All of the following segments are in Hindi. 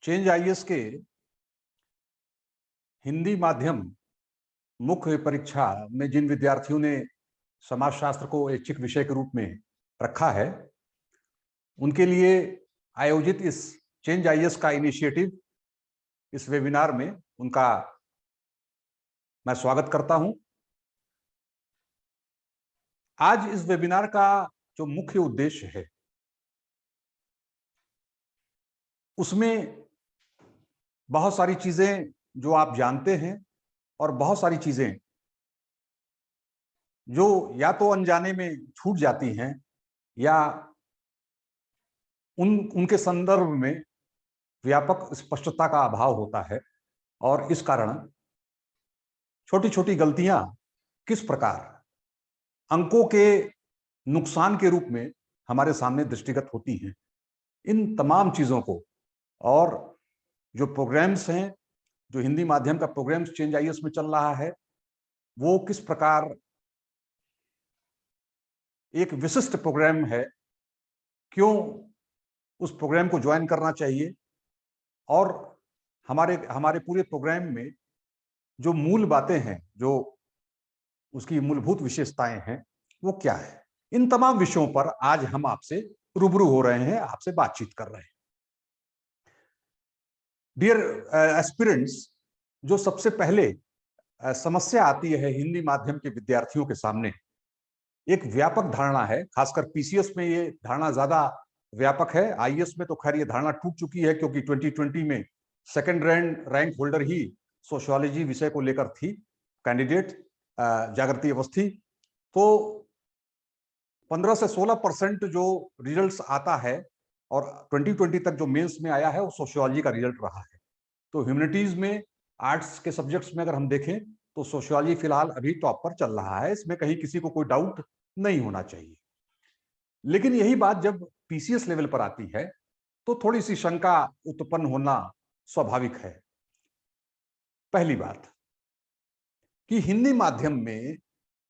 चेंज आईएएस के हिंदी माध्यम मुख्य परीक्षा में जिन विद्यार्थियों ने समाजशास्त्र को ऐच्छिक विषय के रूप में रखा है, उनके लिए आयोजित इस चेंज आईएएस का इनिशिएटिव, इस वेबिनार में उनका मैं स्वागत करता हूं। आज इस वेबिनार का जो मुख्य उद्देश्य है, उसमें बहुत सारी चीजें जो आप जानते हैं और बहुत सारी चीजें जो या तो अनजाने में छूट जाती हैं या उनके संदर्भ में व्यापक स्पष्टता का अभाव होता है, और इस कारण छोटी छोटी गलतियां किस प्रकार अंकों के नुकसान के रूप में हमारे सामने दृष्टिगत होती हैं, इन तमाम चीजों को, और जो प्रोग्राम्स हैं, जो हिंदी माध्यम का प्रोग्राम्स चेंज आईएएस में चल रहा है, वो किस प्रकार एक विशिष्ट प्रोग्राम है, क्यों उस प्रोग्राम को ज्वाइन करना चाहिए, और हमारे पूरे प्रोग्राम में जो मूल बातें हैं, जो उसकी मूलभूत विशेषताएं हैं, वो क्या है। इन तमाम विषयों पर आज हम आपसे रूबरू हो रहे हैं, आपसे बातचीत कर रहे हैं। डियर एस्पिरेंट्स, जो सबसे पहले समस्या आती है हिंदी माध्यम के विद्यार्थियों के सामने, एक व्यापक धारणा है, खासकर पीसीएस में ये धारणा ज्यादा व्यापक है। आईएएस में तो खैर ये धारणा टूट चुकी है, क्योंकि 2020 में सेकंड रैंक होल्डर ही सोशियोलॉजी विषय को लेकर थी, कैंडिडेट जागृति अवस्थी। तो 15 से 16% जो रिजल्ट्स आता है, और 2020 तक जो मेंस में आया है, वो सोशियोलॉजी का रिजल्ट रहा है। तो ह्यूमैनिटीज में, आर्ट्स के सब्जेक्ट्स में अगर हम देखें तो सोशियोलॉजी फिलहाल अभी टॉप पर चल रहा है, इसमें कहीं किसी को कोई डाउट नहीं होना चाहिए। लेकिन यही बात जब पीसीएस लेवल पर आती है तो थोड़ी सी शंका उत्पन्न होना स्वाभाविक है। पहली बात कि हिंदी माध्यम में,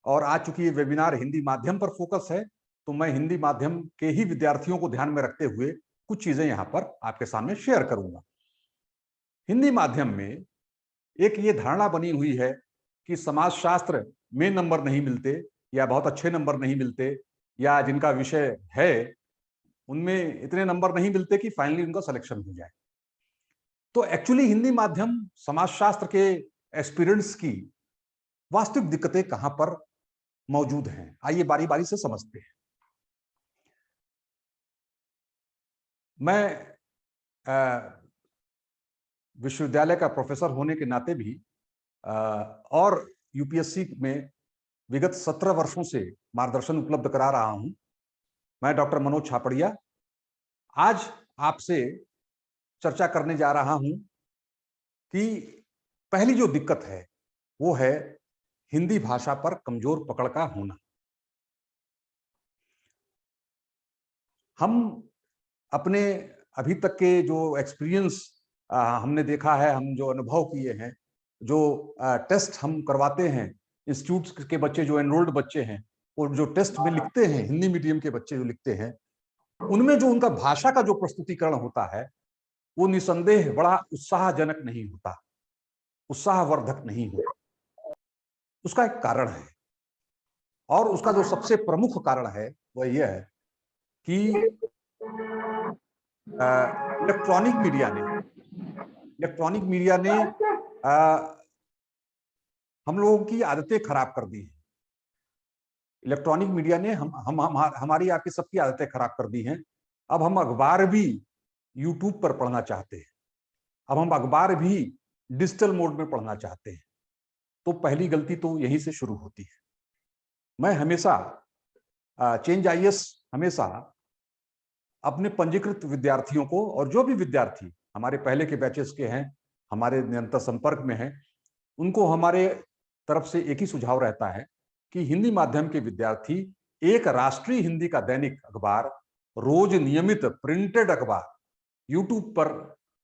और आज चूंकि ये वेबिनार हिंदी माध्यम पर फोकस है, तो मैं हिंदी माध्यम के ही विद्यार्थियों को ध्यान में रखते हुए कुछ चीजें यहां पर आपके सामने शेयर करूंगा। हिंदी माध्यम में एक ये धारणा बनी हुई है कि समाजशास्त्र में नंबर नहीं मिलते, या बहुत अच्छे नंबर नहीं मिलते, या जिनका विषय है उनमें इतने नंबर नहीं मिलते कि फाइनली उनका सिलेक्शन हो जाए। तो एक्चुअली हिंदी माध्यम समाजशास्त्र के एस्पिरेंट्स की वास्तविक दिक्कतें कहां पर मौजूद हैं, आइए बारी बारी से समझते हैं। मैं विश्वविद्यालय का प्रोफेसर होने के नाते भी और यूपीएससी में विगत 17 वर्षों से मार्गदर्शन उपलब्ध करा रहा हूं। मैं डॉक्टर मनोज छापड़िया आज आपसे चर्चा करने जा रहा हूं कि पहली जो दिक्कत है वो है हिंदी भाषा पर कमजोर पकड़ का होना। हम अपने अभी तक के जो एक्सपीरियंस हमने देखा है, हम जो अनुभव किए हैं, जो टेस्ट हम करवाते हैं, इंस्टीट्यूट के बच्चे जो एनरोल्ड बच्चे हैं, और जो टेस्ट में लिखते हैं, हिंदी मीडियम के बच्चे जो लिखते हैं, उनमें जो उनका भाषा का जो प्रस्तुतिकरण होता है, वो निसंदेह बड़ा उत्साहजनक नहीं होता, उत्साहवर्धक नहीं होता। उसका एक कारण है, और उसका जो सबसे प्रमुख कारण है वह यह है कि इलेक्ट्रॉनिक मीडिया ने हम लोगों की आदतें खराब कर दी हैं। इलेक्ट्रॉनिक मीडिया ने हमारी आपकी सबकी आदतें खराब कर दी हैं। अब हम अखबार भी यूट्यूब पर पढ़ना चाहते हैं, अब हम अखबार भी डिजिटल मोड में पढ़ना चाहते हैं। तो पहली गलती तो यहीं से शुरू होती है। मैं हमेशा चेंज आईएएस हमेशा अपने पंजीकृत विद्यार्थियों को, और जो भी विद्यार्थी हमारे पहले के बैचेस के हैं, हमारे निरंतर संपर्क में हैं, उनको हमारे तरफ से एक ही सुझाव रहता है कि हिंदी माध्यम के विद्यार्थी एक राष्ट्रीय हिंदी का दैनिक अखबार, रोज नियमित प्रिंटेड अखबार यूट्यूब पर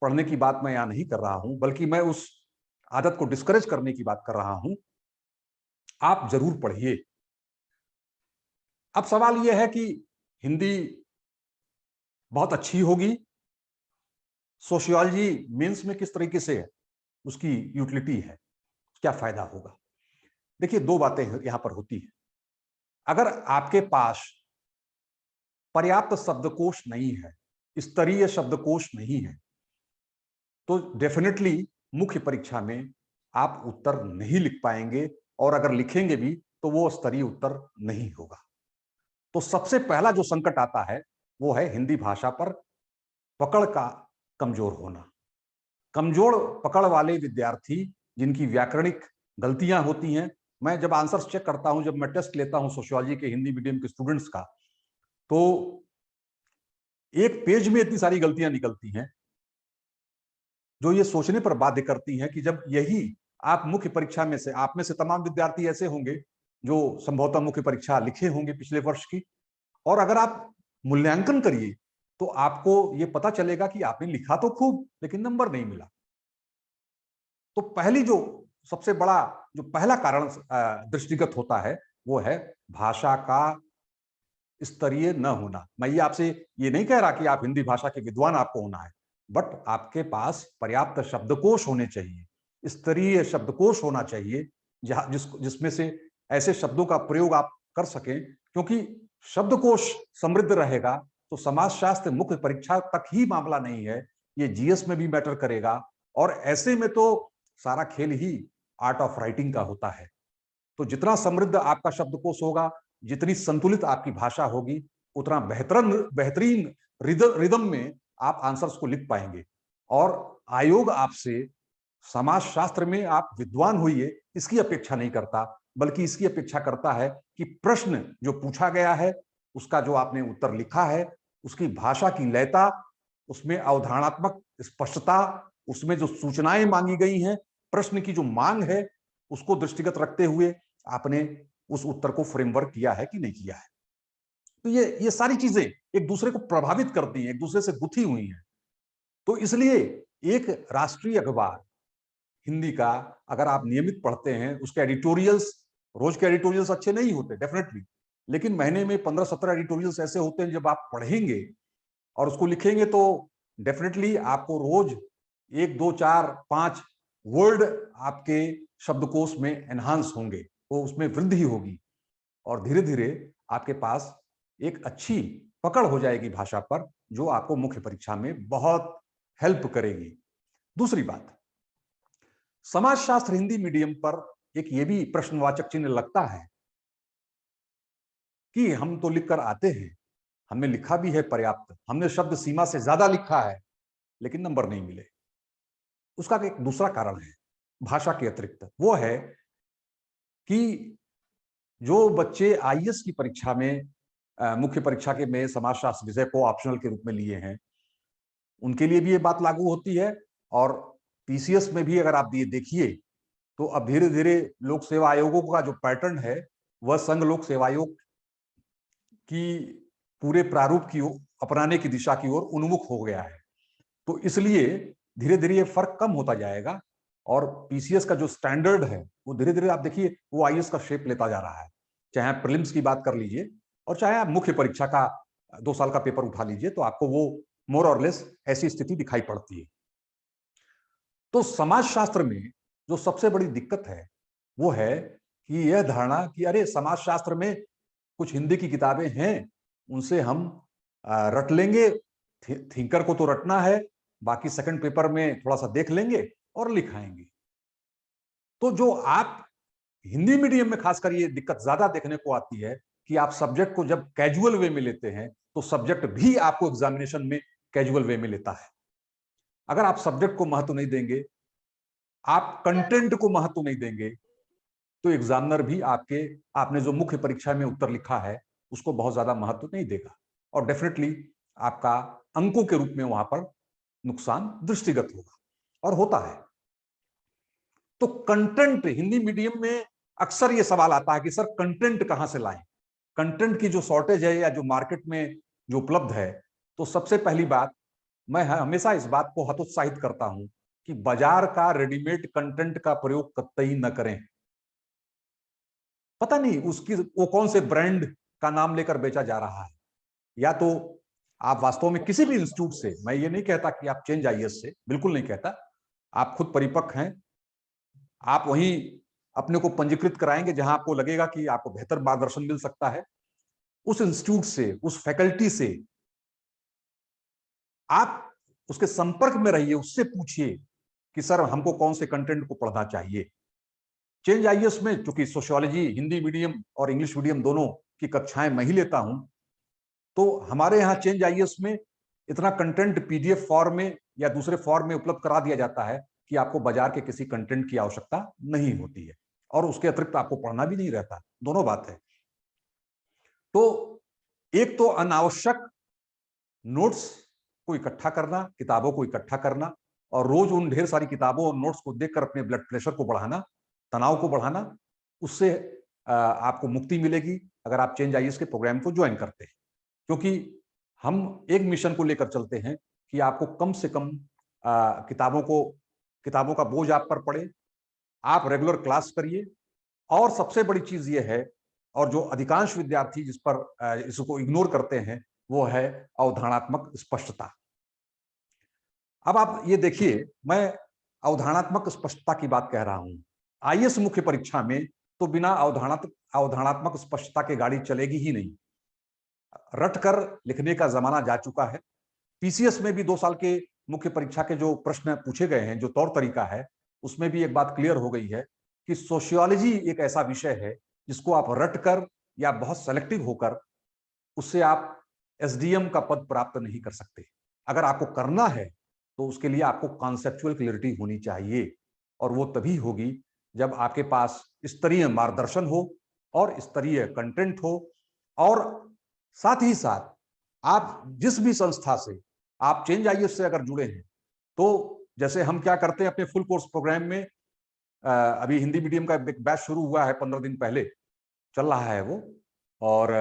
पढ़ने की बात मैं यहां नहीं कर रहा हूं, बल्कि मैं उस आदत को डिस्करेज करने की बात कर रहा हूं। आप जरूर पढ़िए। अब सवाल यह है कि हिंदी बहुत अच्छी होगी, सोशियोलॉजी मेंस में किस तरीके से उसकी यूटिलिटी है, क्या फायदा होगा। देखिए, दो बातें यहां पर होती है। अगर आपके पास पर्याप्त शब्दकोश नहीं है, स्तरीय शब्दकोश नहीं है, तो डेफिनेटली मुख्य परीक्षा में आप उत्तर नहीं लिख पाएंगे, और अगर लिखेंगे भी तो वो स्तरीय उत्तर नहीं होगा। तो सबसे पहला जो संकट आता है वो है हिंदी भाषा पर पकड़ का कमजोर होना। कमजोर पकड़ वाले विद्यार्थी, जिनकी व्याकरणिक गलतियां होती हैं, मैं जब आंसर्स चेक करता हूं, जब मैं टेस्ट लेता हूं सोशियोलॉजी के हिंदी मीडियम के स्टूडेंट्स का, तो एक पेज में इतनी सारी गलतियां निकलती हैं जो ये सोचने पर बाध्य करती हैं कि जब यही आप मुख्य परीक्षा में से, आप में से तमाम विद्यार्थी ऐसे होंगे जो संभवतः मुख्य परीक्षा लिखे होंगे पिछले वर्ष की, और अगर आप मूल्यांकन करिए तो आपको ये पता चलेगा कि आपने लिखा तो खूब लेकिन नंबर नहीं मिला। तो पहली जो सबसे बड़ा जो पहला कारण दृष्टिगत होता है वो है भाषा का स्तरीय न होना। मैं ये आपसे ये नहीं कह रहा कि आप हिंदी भाषा के विद्वान आपको होना है, बट आपके पास पर्याप्त शब्दकोश होने चाहिए, स्तरीय शब्दकोश होना चाहिए, जिसमें से ऐसे शब्दों का प्रयोग आप कर सकें, क्योंकि शब्दकोश समृद्ध रहेगा तो समाजशास्त्र मुख्य परीक्षा तक ही मामला नहीं है, ये जीएस में भी मैटर करेगा। और ऐसे में तो सारा खेल ही आर्ट ऑफ राइटिंग का होता है। तो जितना समृद्ध आपका शब्दकोश होगा, जितनी संतुलित आपकी भाषा होगी, उतना बेहतरीन रिदम में आप आंसर्स को लिख पाएंगे। और आयोग आपसे समाजशास्त्र में आप विद्वान होइए इसकी अपेक्षा नहीं करता, बल्कि इसकी अपेक्षा करता है कि प्रश्न जो पूछा गया है, उसका जो आपने उत्तर लिखा है, उसकी भाषा की लयता, उसमें अवधारणात्मक स्पष्टता, उसमें जो सूचनाएं मांगी गई हैं, प्रश्न की जो मांग है, उसको दृष्टिगत रखते हुए आपने उस उत्तर को फ्रेमवर्क किया है कि नहीं किया है। तो ये सारी चीजें एक दूसरे को प्रभावित करती हैं, एक दूसरे से गुथी हुई हैं। तो इसलिए एक राष्ट्रीय अखबार हिंदी का अगर आप नियमित पढ़ते हैं, उसके एडिटोरियल्स, रोज के एडिटोरियल्स अच्छे नहीं होते डेफिनेटली, लेकिन महीने में 15-17 एडिटोरियल्स ऐसे होते हैं जब आप पढ़ेंगे और उसको लिखेंगे तो डेफिनेटली आपको रोज 1, 2, 4, 5 वर्ड आपके शब्दकोश में एनहांस होंगे, वो उसमें वृद्धि होगी, और धीरे धीरे आपके पास एक अच्छी पकड़ हो जाएगी भाषा पर, जो आपको मुख्य परीक्षा में बहुत हेल्प करेगी। दूसरी बात, समाजशास्त्र हिंदी मीडियम पर एक ये भी प्रश्नवाचक चिन्ह लगता है कि हम तो लिखकर आते हैं, हमने लिखा भी है पर्याप्त, हमने शब्द सीमा से ज्यादा लिखा है, लेकिन नंबर नहीं मिले। उसका एक दूसरा कारण है भाषा के अतिरिक्त, वो है कि जो बच्चे आईएएस की परीक्षा में मुख्य परीक्षा के में समाजशास्त्र विषय को ऑप्शनल के रूप में लिए हैं, उनके लिए भी ये बात लागू होती है। और पीसीएस में भी अगर आप ये देखिए तो अब धीरे धीरे लोक सेवा आयोगों का जो पैटर्न है वह संघ लोक सेवा आयोग की पूरे प्रारूप की अपनाने की दिशा की ओर उन्मुख हो गया है। तो इसलिए धीरे धीरे ये फर्क कम होता जाएगा, और पीसीएस का जो स्टैंडर्ड है वो धीरे धीरे आप देखिए वो आईएएस का शेप लेता जा रहा है। चाहे आप प्रीलिम्स की बात कर लीजिए और चाहे आप मुख्य परीक्षा का 2 साल का पेपर उठा लीजिए, तो आपको वो मोर और लेस ऐसी स्थिति दिखाई पड़ती है। तो समाजशास्त्र में जो सबसे बड़ी दिक्कत है वो है कि यह धारणा कि अरे समाजशास्त्र में कुछ हिंदी की किताबें हैं, उनसे हम रट लेंगे, थिंकर को तो रटना है, बाकी सेकंड पेपर में थोड़ा सा देख लेंगे और लिखाएंगे। तो जो आप हिंदी मीडियम में खासकर ये दिक्कत ज्यादा देखने को आती है कि आप सब्जेक्ट को जब कैजुअल वे में लेते हैं तो सब्जेक्ट भी आपको एग्जामिनेशन में कैजुअल वे में लेता है। अगर आप सब्जेक्ट को महत्व नहीं देंगे, आप कंटेंट को महत्व नहीं देंगे, तो एग्जामिनर भी आपने जो मुख्य परीक्षा में उत्तर लिखा है उसको बहुत ज्यादा महत्व नहीं देगा, और डेफिनेटली आपका अंकों के रूप में वहां पर नुकसान दृष्टिगत होगा, और होता है। तो कंटेंट हिंदी मीडियम में अक्सर यह सवाल आता है कि सर कंटेंट कहां से लाएं, कंटेंट की जो शॉर्टेज है या जो मार्केट में जो उपलब्ध है। तो सबसे पहली बात, मैं हमेशा इस बात को हतोत्साहित करता हूं कि बाजार का रेडीमेड कंटेंट का प्रयोग कतई न करें। पता नहीं उसकी वो कौन से ब्रांड का नाम लेकर बेचा जा रहा है, या तो आप वास्तव में किसी भी इंस्टीट्यूट से, मैं ये नहीं कहता कि आप चेंज आईएएस से, बिल्कुल नहीं कहता, आप खुद परिपक्व हैं, आप वहीं अपने को पंजीकृत कराएंगे जहां आपको लगेगा कि आपको बेहतर मार्गदर्शन मिल सकता है, उस इंस्टीट्यूट से, उस फैकल्टी से आप उसके संपर्क में रहिए, उससे पूछिए कि सर हमको कौन से कंटेंट को पढ़ना चाहिए। चेंज आईएएस में चूंकि सोशियोलॉजी हिंदी मीडियम और इंग्लिश मीडियम दोनों की कक्षाएं मैं ही लेता हूं, तो हमारे यहाँ चेंज आईएएस में इतना कंटेंट पीडीएफ फॉर्म में या दूसरे फॉर्म में उपलब्ध करा दिया जाता है कि आपको बाजार के किसी कंटेंट की आवश्यकता नहीं होती है, और उसके अतिरिक्त आपको पढ़ना भी नहीं रहता। दोनों बात है। तो एक तो अनावश्यक नोट्स को इकट्ठा करना, किताबों को इकट्ठा करना, और रोज उन ढेर सारी किताबों और नोट्स को देखकर अपने ब्लड प्रेशर को बढ़ाना, तनाव को बढ़ाना, उससे आपको मुक्ति मिलेगी अगर आप चेंज आईएएस के प्रोग्राम को ज्वाइन करते हैं। क्योंकि हम एक मिशन को लेकर चलते हैं कि आपको कम से कम किताबों का बोझ आप पर पड़े, आप रेगुलर क्लास करिए, और सबसे बड़ी चीज ये है, और जो अधिकांश विद्यार्थी जिस पर इसको इग्नोर करते हैं, वो है अवधारणात्मक स्पष्टता। अब आप ये देखिए, मैं अवधारणात्मक स्पष्टता की बात कह रहा हूं। आईएएस मुख्य परीक्षा में तो बिना अवधारणात्मक स्पष्टता के गाड़ी चलेगी ही नहीं। रटकर लिखने का जमाना जा चुका है। पीसीएस में भी 2 साल के मुख्य परीक्षा के जो प्रश्न पूछे गए हैं, जो तौर तरीका है, उसमें भी एक बात क्लियर हो गई है कि सोशियोलॉजी एक ऐसा विषय है जिसको आप रटकर या बहुत सेलेक्टिव होकर उससे आप एसडीएम का पद प्राप्त नहीं कर सकते। अगर आपको करना है तो उसके लिए आपको कॉन्सेप्चुअल क्लियरिटी होनी चाहिए, और वो तभी होगी जब आपके पास स्तरीय मार्गदर्शन हो और स्तरीय कंटेंट हो, और साथ ही साथ आप जिस भी संस्था से, आप चेंज आईएएस से अगर जुड़े हैं, तो जैसे हम क्या करते हैं अपने फुल कोर्स प्रोग्राम में, अभी हिंदी मीडियम का एक बैच शुरू हुआ है, 15 दिन पहले चल रहा है वो, और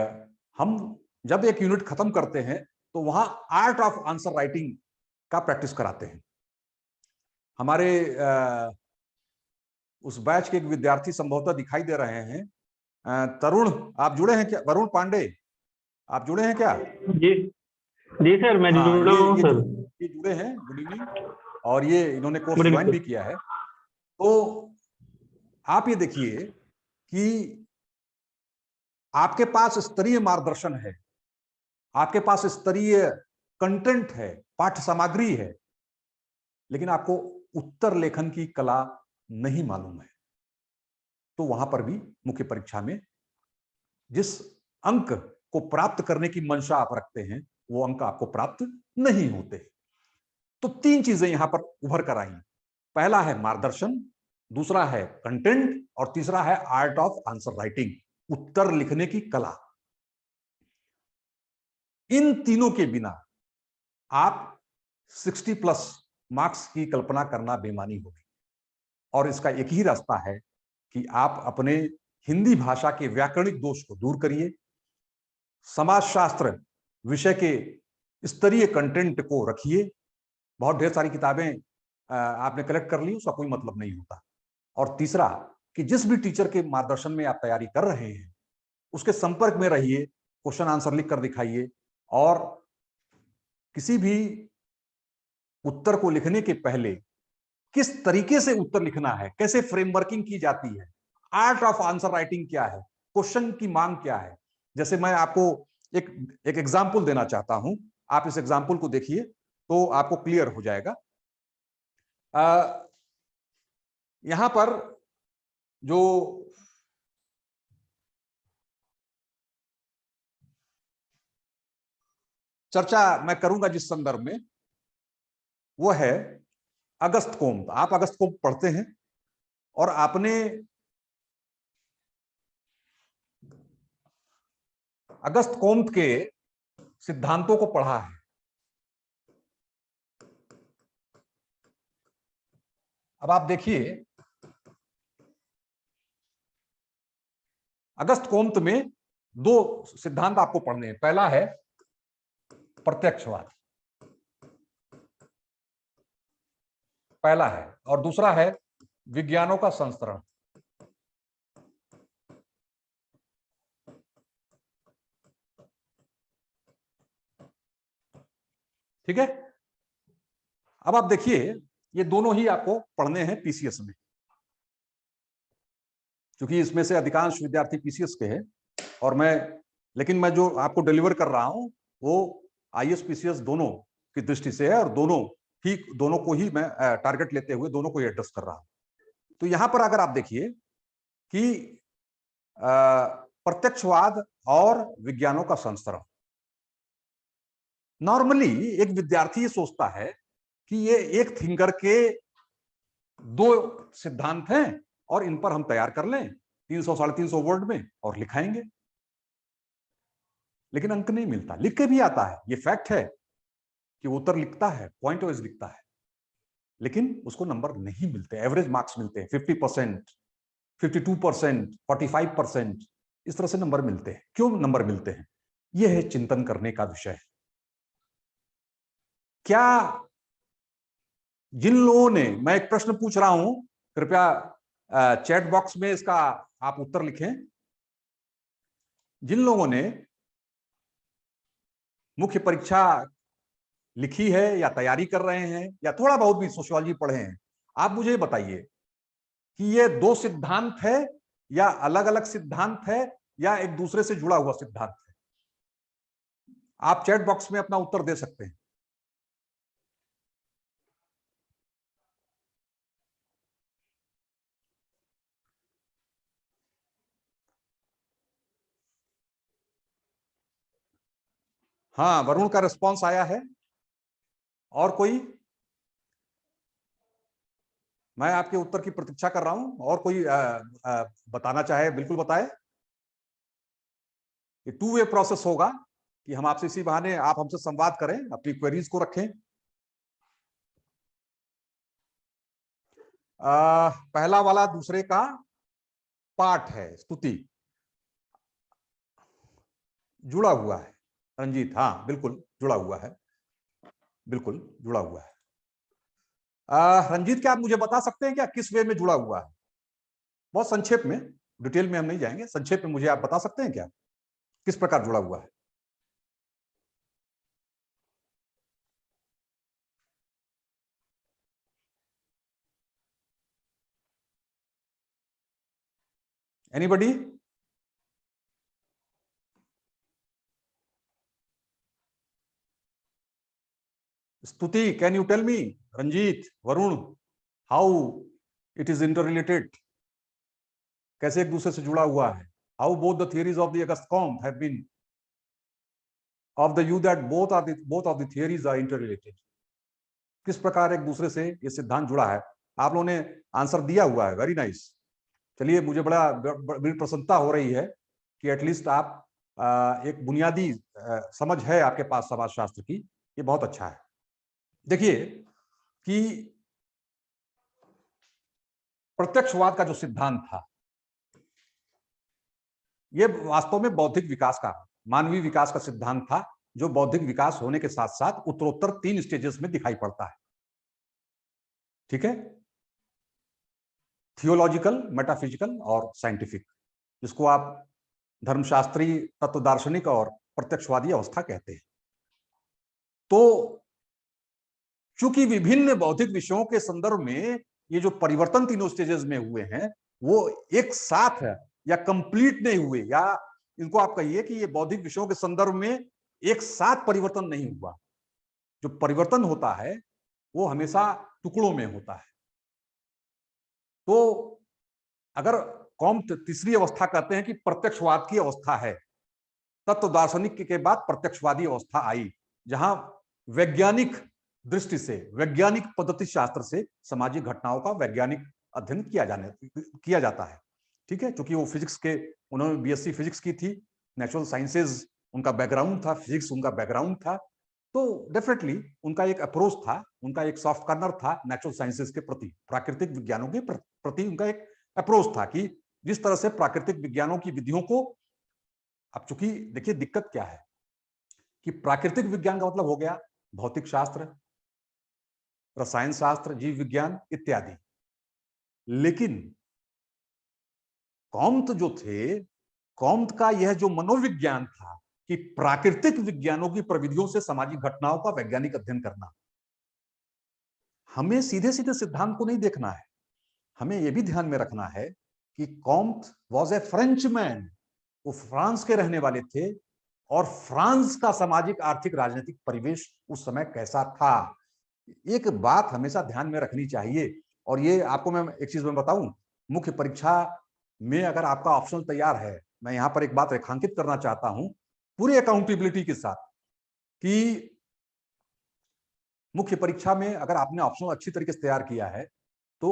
हम जब एक यूनिट खत्म करते हैं तो वहां आर्ट ऑफ आंसर राइटिंग का प्रैक्टिस कराते हैं। हमारे उस बैच के एक विद्यार्थी संभवतः दिखाई दे रहे हैं, तरुण, आप जुड़े हैं क्या? वरुण पांडे, आप जुड़े हैं क्या? जी जी सर, मैं हाँ, जुड़ा हूँ सर। ये जुड़े हैं, गुड इवनिंग, और ये इन्होंने कोर्स गुड ज्वाइन इवनिंग भी किया है। तो आप ये देखिए कि आपके पास स्तरीय मार्गदर्शन है, आपके पास स्तरीय कंटेंट है, पाठ्य सामग्री है, लेकिन आपको उत्तर लेखन की कला नहीं मालूम है, तो वहां पर भी मुख्य परीक्षा में जिस अंक को प्राप्त करने की मंशा आप रखते हैं, वो अंक आपको प्राप्त नहीं होते। तो 3 चीजें यहां पर उभर कर आई। पहला है मार्गदर्शन, दूसरा है कंटेंट, और तीसरा है आर्ट ऑफ आंसर राइटिंग, उत्तर लिखने की कला। इन तीनों के बिना आप 60+ मार्क्स की कल्पना करना बेमानी होगी, और इसका एक ही रास्ता है कि आप अपने हिंदी भाषा के व्याकरणिक दोष को दूर करिए, समाजशास्त्र विषय के स्तरीय कंटेंट को रखिए। बहुत ढेर सारी किताबें आपने कलेक्ट कर ली, उसका कोई मतलब नहीं होता। और तीसरा कि जिस भी टीचर के मार्गदर्शन में आप तैयारी कर रहे हैं, उसके संपर्क में रहिए, क्वेश्चन आंसर लिख कर दिखाइए, और किसी भी उत्तर को लिखने के पहले किस तरीके से उत्तर लिखना है, कैसे फ्रेमवर्किंग की जाती है, आर्ट ऑफ आंसर राइटिंग क्या है, क्वेश्चन की मांग क्या है। जैसे मैं आपको एक एक एग्जाम्पल देना चाहता हूं, आप इस एग्जाम्पल को देखिए तो आपको क्लियर हो जाएगा। यहां पर जो चर्चा मैं करूंगा जिस संदर्भ में, वो है अगस्त कोम्त। आप अगस्त कोम्त पढ़ते हैं, और आपने अगस्त कोम्त के सिद्धांतों को पढ़ा है। अब आप देखिए, अगस्त कोम्त में 2 सिद्धांत आपको पढ़ने हैं। पहला है प्रत्यक्षवाद, पहला है, और दूसरा है विज्ञानों का संस्करण। ठीक है। अब आप देखिए, ये दोनों ही आपको पढ़ने हैं पीसीएस में, क्योंकि इसमें से अधिकांश विद्यार्थी पीसीएस के हैं, और लेकिन मैं जो आपको डिलीवर कर रहा हूं वो आईएएस पीसीएस दोनों की दृष्टि से है, और दोनों को ही मैं टारगेट लेते हुए दोनों को ही एड्रेस कर रहा हूं। तो यहां पर अगर आप देखिए कि प्रत्यक्षवाद और विज्ञानों का संस्करण, नॉर्मली एक विद्यार्थी ये सोचता है कि ये एक थिंकर के दो सिद्धांत हैं और इन पर हम तैयार कर लें 300-350 वर्ड में और लिखाएंगे, लेकिन अंक नहीं मिलता। लिख के भी आता है, ये फैक्ट है कि वो उत्तर लिखता है, पॉइंट वाइज लिखता है, लेकिन उसको नंबर नहीं मिलते, एवरेज मार्क्स मिलते हैं 50%, 52%, 45%, इस तरह से नंबर मिलते हैं। क्यों नंबर मिलते हैं? यह है चिंतन करने का विषय। क्या जिन लोगों ने, मैं एक प्रश्न पूछ रहा हूं, कृपया चैट बॉक्स में इसका आप उत्तर लिखें। जिन लोगों ने मुख्य परीक्षा लिखी है या तैयारी कर रहे हैं या थोड़ा बहुत भी सोशियोलॉजी पढ़े हैं, आप मुझे बताइए कि ये दो सिद्धांत है या अलग अलग सिद्धांत है या एक दूसरे से जुड़ा हुआ सिद्धांत है? आप चैट बॉक्स में अपना उत्तर दे सकते हैं। हाँ, वरुण का रिस्पांस आया है। और कोई? मैं आपके उत्तर की प्रतीक्षा कर रहा हूं। और कोई बताना चाहे बिल्कुल बताए। ये टू वे प्रोसेस होगा कि हम आपसे इसी बहाने, आप हमसे संवाद करें, अपनी क्वेरीज को रखें। पहला वाला दूसरे का पार्ट है, स्तुति जुड़ा हुआ है। रंजीत, हाँ बिल्कुल जुड़ा हुआ है, बिल्कुल जुड़ा हुआ है। रंजीत, क्या आप मुझे बता सकते हैं क्या किस वे में जुड़ा हुआ है? बहुत संक्षेप में, डिटेल में हम नहीं जाएंगे, संक्षेप में मुझे आप बता सकते हैं क्या किस प्रकार जुड़ा हुआ है? Anybody? Stuti, can you tell me? Ranjit, Varun, how it is inter related? कैसे एक दूसरे से जुड़ा हुआ है? How both the theories of the August Comte have been of the view that both of the theories are interrelated? किस प्रकार एक दूसरे से ये सिद्धांत जुड़ा है? आप लोगों ने आंसर दिया हुआ है, वेरी नाइस। चलिए, मुझे बड़ी प्रसन्नता हो रही है कि एटलीस्ट आप एक बुनियादी समझ है आपके पास समाजशास्त्र की, ये बहुत अच्छा है। देखिए कि प्रत्यक्षवाद का जो सिद्धांत था, ये वास्तव में बौद्धिक विकास का, मानवीय विकास का सिद्धांत था, जो बौद्धिक विकास होने के साथ साथ उत्तरोत्तर 3 स्टेजेस में दिखाई पड़ता है। ठीक है, थियोलॉजिकल, मेटाफिजिकल और साइंटिफिक, जिसको आप धर्मशास्त्री, तत्व दार्शनिक और प्रत्यक्षवादी अवस्था कहते हैं। तो चूंकि विभिन्न बौद्धिक विषयों के संदर्भ में ये जो परिवर्तन तीनों स्टेजेस में हुए हैं, वो एक साथ है या कंप्लीट नहीं हुए, या इनको आप कहिए कि ये बौद्धिक विषयों के संदर्भ में एक साथ परिवर्तन नहीं हुआ। जो परिवर्तन होता है वो हमेशा टुकड़ों में होता है। तो अगर कॉम्ट तीसरी अवस्था कहते हैं कि प्रत्यक्षवाद की अवस्था है, तत्व दार्शनिक के बाद प्रत्यक्षवादी अवस्था आई, जहां वैज्ञानिक दृष्टि से, वैज्ञानिक पद्धति शास्त्र से सामाजिक घटनाओं का वैज्ञानिक अध्ययन किया जाता है। ठीक है, क्योंकि वो फिजिक्स के, उन्होंने बीएससी फिजिक्स की थी, नेचुरल साइंसेज उनका बैकग्राउंड था, फिजिक्स उनका बैकग्राउंड था, तो डेफिनेटली उनका एक अप्रोच था, उनका एक सॉफ्ट कॉर्नर था नेचुरल साइंसेज के प्रति, प्राकृतिक विज्ञानों के प्रति उनका एक अप्रोच था कि जिस तरह से प्राकृतिक विज्ञानों की विधियों को, अब चूंकि देखिए दिक्कत क्या है कि प्राकृतिक विज्ञान का मतलब हो गया भौतिक शास्त्र, रसायन शास्त्र, जीव विज्ञान इत्यादि, लेकिन कॉम्ट जो थे, कॉम्ट का यह जो मनोविज्ञान था कि प्राकृतिक विज्ञानों की प्रविधियों से सामाजिक घटनाओं का वैज्ञानिक अध्ययन करना। हमें सीधे सीधे सिद्धांत को नहीं देखना है, हमें यह भी ध्यान में रखना है कि कॉम्ट वॉज ए फ्रेंचमैन, वो फ्रांस के रहने वाले थे, और फ्रांस का सामाजिक आर्थिक राजनीतिक परिवेश उस समय कैसा था। एक बात हमेशा ध्यान में रखनी चाहिए, और ये आपको मैं एक चीज में बताऊं, मुख्य परीक्षा में अगर आपका ऑप्शनल तैयार है, मैं यहां पर एक बात रेखांकित करना चाहता हूं पूरी अकाउंटेबिलिटी के साथ, कि मुख्य परीक्षा में अगर आपने ऑप्शनल अच्छी तरीके से तैयार किया है तो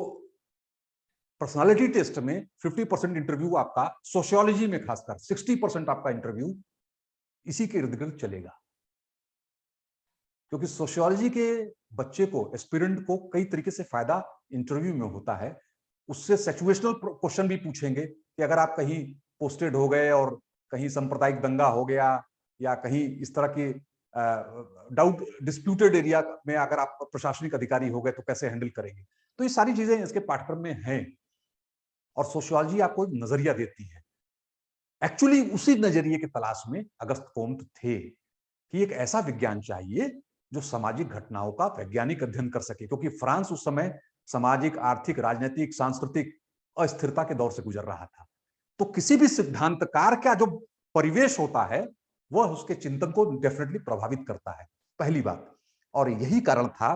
पर्सनालिटी टेस्ट में 50% इंटरव्यू आपका, सोशियोलॉजी में खासकर 60% आपका इंटरव्यू इसी के इर्द गिर्द चलेगा। क्योंकि सोशियोलॉजी के बच्चे को, एस्पिरेंट को कई तरीके से फायदा इंटरव्यू में होता है। उससे सिचुएशनल क्वेश्चन भी पूछेंगे कि अगर आप कहीं पोस्टेड हो गए और कहीं सांप्रदायिक दंगा हो गया, या कहीं इस तरह की डाउट डिस्प्यूटेड एरिया में अगर आप प्रशासनिक अधिकारी हो गए तो कैसे हैंडल करेंगे। तो ये सारी चीजें इसके पाठ्यक्रम में हैं, और सोशियोलॉजी आपको एक नजरिया देती है। एक्चुअली उसी नजरिए की तलाश में अगस्त कोम्ट थे कि एक ऐसा विज्ञान चाहिए जो सामाजिक घटनाओं का वैज्ञानिक अध्ययन कर सके, क्योंकि फ्रांस उस समय सामाजिक, आर्थिक, राजनीतिक, सांस्कृतिक अस्थिरता के दौर से गुजर रहा था। तो किसी भी सिद्धांतकार का जो परिवेश होता है वह उसके चिंतन को डेफिनेटली प्रभावित करता है, पहली बात। और यही कारण था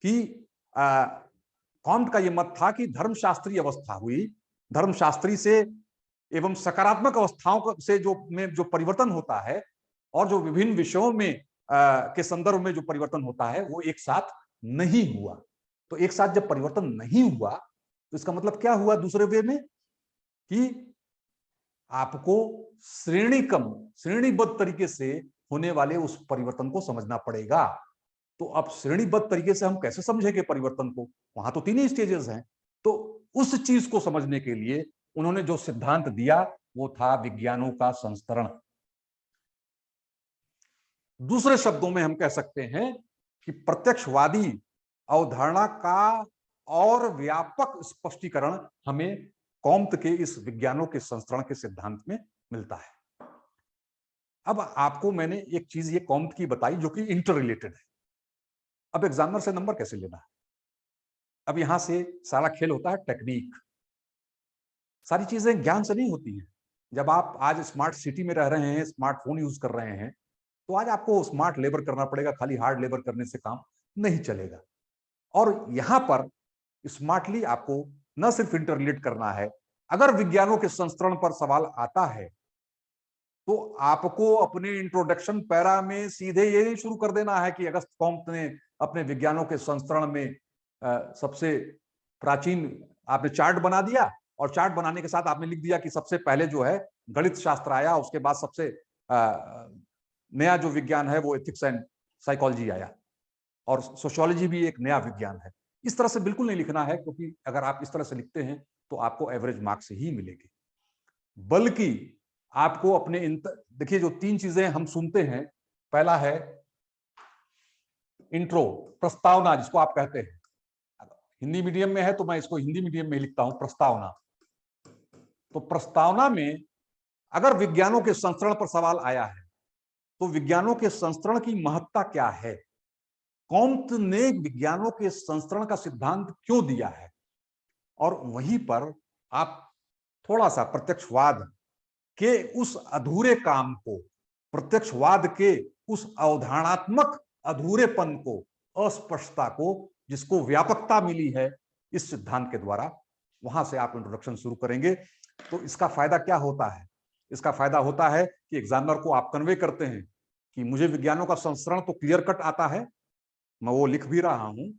कि कॉम्ट का यह मत था कि धर्मशास्त्रीय अवस्था हुई, धर्मशास्त्री से एवं सकारात्मक अवस्थाओं से जो परिवर्तन होता है, और जो विभिन्न विषयों में के संदर्भ में जो परिवर्तन होता है, वो एक साथ नहीं हुआ। तो एक साथ जब परिवर्तन नहीं हुआ तो इसका मतलब क्या हुआ दूसरे वे में, कि आपको श्रेणीबद्ध तरीके से होने वाले उस परिवर्तन को समझना पड़ेगा। तो अब श्रेणीबद्ध तरीके से हम कैसे समझेंगे परिवर्तन को, वहां तो 3 ही स्टेजेस हैं। तो उस चीज को समझने के लिए उन्होंने जो सिद्धांत दिया वो था विज्ञानों का संस्तरण। दूसरे शब्दों में हम कह सकते हैं कि प्रत्यक्षवादी अवधारणा का और व्यापक स्पष्टीकरण हमें कॉम्ट के इस विज्ञानों के संस्तरण के सिद्धांत में मिलता है। अब आपको मैंने एक चीज ये कॉम्ट की बताई जो कि इंटर रिलेटेड है। अब एग्जामिनर से नंबर कैसे लेना है, अब यहां से सारा खेल होता है टेक्निक। सारी चीजें ज्ञान से नहीं होती हैं। जब आप आज स्मार्ट सिटी में रह रहे हैं, स्मार्टफोन यूज कर रहे हैं, तो आज आपको स्मार्ट लेबर करना पड़ेगा, खाली हार्ड लेबर करने से काम नहीं चलेगा। और यहां पर स्मार्टली आपको न सिर्फ इंटर रिलेट करना है, अगर विज्ञानों के संस्करण पर सवाल आता है तो आपको अपने इंट्रोडक्शन पैरा में सीधे ये नहीं शुरू कर देना है कि अगस्त कॉम्ट ने अपने विज्ञानों के संस्करण में सबसे प्राचीन, आपने चार्ट बना दिया, और चार्ट बनाने के साथ आपने लिख दिया कि सबसे पहले जो है गणित शास्त्र आया, उसके बाद सबसे नया जो विज्ञान है वो एथिक्स एंड साइकोलॉजी आया, और सोशियोलॉजी भी एक नया विज्ञान है। इस तरह से बिल्कुल नहीं लिखना है, क्योंकि अगर आप इस तरह से लिखते हैं तो आपको एवरेज मार्क्स ही मिलेंगे। बल्कि आपको अपने देखिए जो 3 चीजें हम सुनते हैं, पहला है इंट्रो, प्रस्तावना जिसको आप कहते हैं। हिंदी मीडियम में है तो मैं इसको हिंदी मीडियम में लिखता हूं, प्रस्तावना। तो प्रस्तावना में अगर विज्ञानों के संस्करण पर सवाल आया है तो विज्ञानों के संस्करण की महत्ता क्या है, कॉम्ट ने विज्ञानों के संस्करण का सिद्धांत क्यों दिया है, और वहीं पर आप थोड़ा सा प्रत्यक्षवाद के उस अधूरे काम को, प्रत्यक्षवाद के उस अवधारणात्मक अधूरेपन को, अस्पष्टता को, जिसको व्यापकता मिली है इस सिद्धांत के द्वारा, वहां से आप इंट्रोडक्शन शुरू करेंगे। तो इसका फायदा क्या होता है, इसका फायदा होता है कि एग्जामिनर को आप कन्वे करते हैं कि मुझे विज्ञानों का संस्करण तो क्लियर कट आता है, मैं वो लिख भी रहा हूं,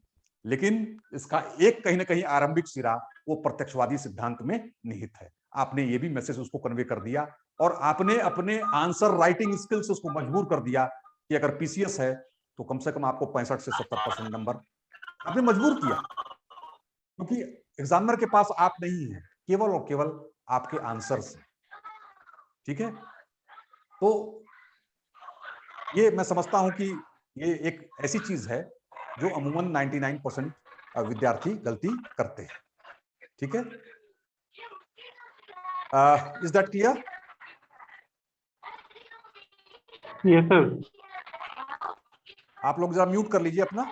लेकिन इसका एक कहीं ना कहीं आरंभिक सिरा वो प्रत्यक्षवादी सिद्धांत में निहित है। आपने ये भी मैसेज उसको कन्वे कर दिया, और आपने अपने आंसर राइटिंग स्किल से उसको मजबूर कर दिया कि अगर पीसीएस है तो कम से कम आपको 65 से 70% नंबर आपने मजबूर किया, क्योंकि एग्जामिनर के पास आप नहीं है, केवल और केवल आपके आंसर्स हैं। ठीक है, तो ये मैं समझता हूं कि ये एक ऐसी चीज है जो अमूमन 99% विद्यार्थी गलती करते हैं। ठीक है, is that clear? Yes sir. आप लोग जरा म्यूट कर लीजिए अपना,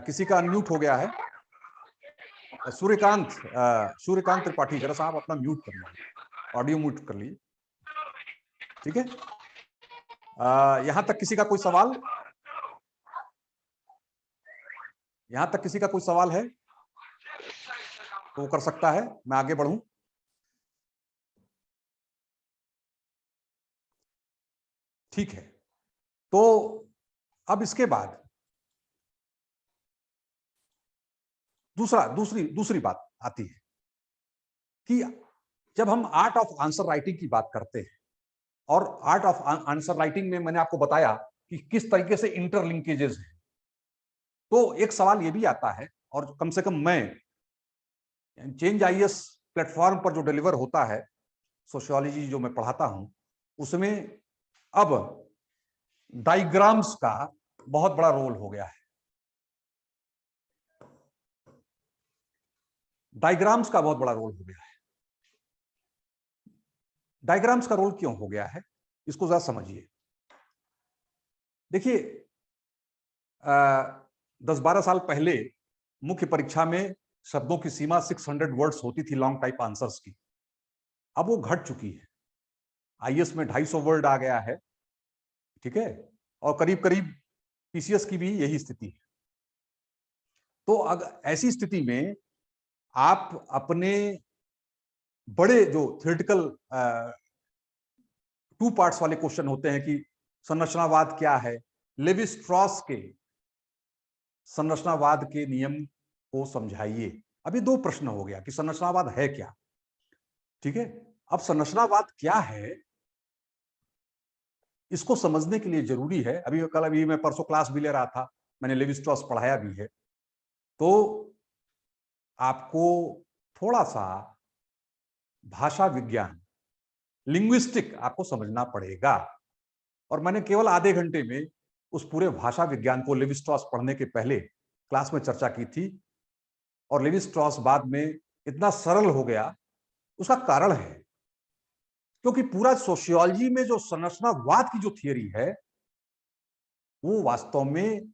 किसी का अनम्यूट हो गया है। सूर्यकांत सूर्यकांत त्रिपाठी, जरा सा आप अपना म्यूट कर लीजिए, ऑडियो म्यूट कर लीजिए, ठीक है। यहां तक किसी का कोई सवाल, यहां तक किसी का कोई सवाल है तो वो कर सकता है, मैं आगे बढ़ूं। ठीक है, तो अब इसके बाद दूसरी बात आती है कि जब हम आर्ट ऑफ आंसर राइटिंग की बात करते हैं, और आर्ट ऑफ आंसर राइटिंग में मैंने आपको बताया कि किस तरीके से इंटरलिंकेजेस हैं, तो एक सवाल यह भी आता है, और कम से कम मैं चेंज आईएएस प्लेटफॉर्म पर जो डिलीवर होता है, सोशियोलॉजी जो मैं पढ़ाता हूं, उसमें अब डायग्राम्स का बहुत बड़ा रोल हो गया है। डायग्राम्स का बहुत बड़ा रोल हो गया है। डायग्राम्स का रोल क्यों हो गया है, इसको जरा समझिए। देखिए, 10-12 साल पहले मुख्य परीक्षा में शब्दों की सीमा 600 वर्ड्स होती थी लॉन्ग टाइप आंसर्स की। अब वो घट चुकी है, आईएएस में 250 वर्ड आ गया है, ठीक है, और करीब करीब पीसीएस की भी यही स्थिति है। तो अगर ऐसी स्थिति में आप अपने बड़े जो थ्योरेटिकल 2 पार्ट्स वाले क्वेश्चन होते हैं कि संरचनावाद क्या है, लेवी स्ट्रॉस के संरचनावाद के नियम को समझाइए। अभी 2 प्रश्न हो गया कि संरचनावाद है क्या, ठीक है। अब संरचनावाद क्या है, इसको समझने के लिए जरूरी है, अभी मैं परसों क्लास भी ले रहा था, मैंने लेवी स्ट्रॉस पढ़ाया भी है, तो आपको थोड़ा सा भाषा विज्ञान, लिंग्विस्टिक आपको समझना पड़ेगा। और मैंने केवल आधे घंटे में उस पूरे भाषा विज्ञान को लेवी स्ट्रॉस पढ़ने के पहले क्लास में चर्चा की थी, और लेवी स्ट्रॉस बाद में इतना सरल हो गया। उसका कारण है क्योंकि पूरा सोशियोलॉजी में जो संरचनावाद की जो थियरी है, वो वास्तव में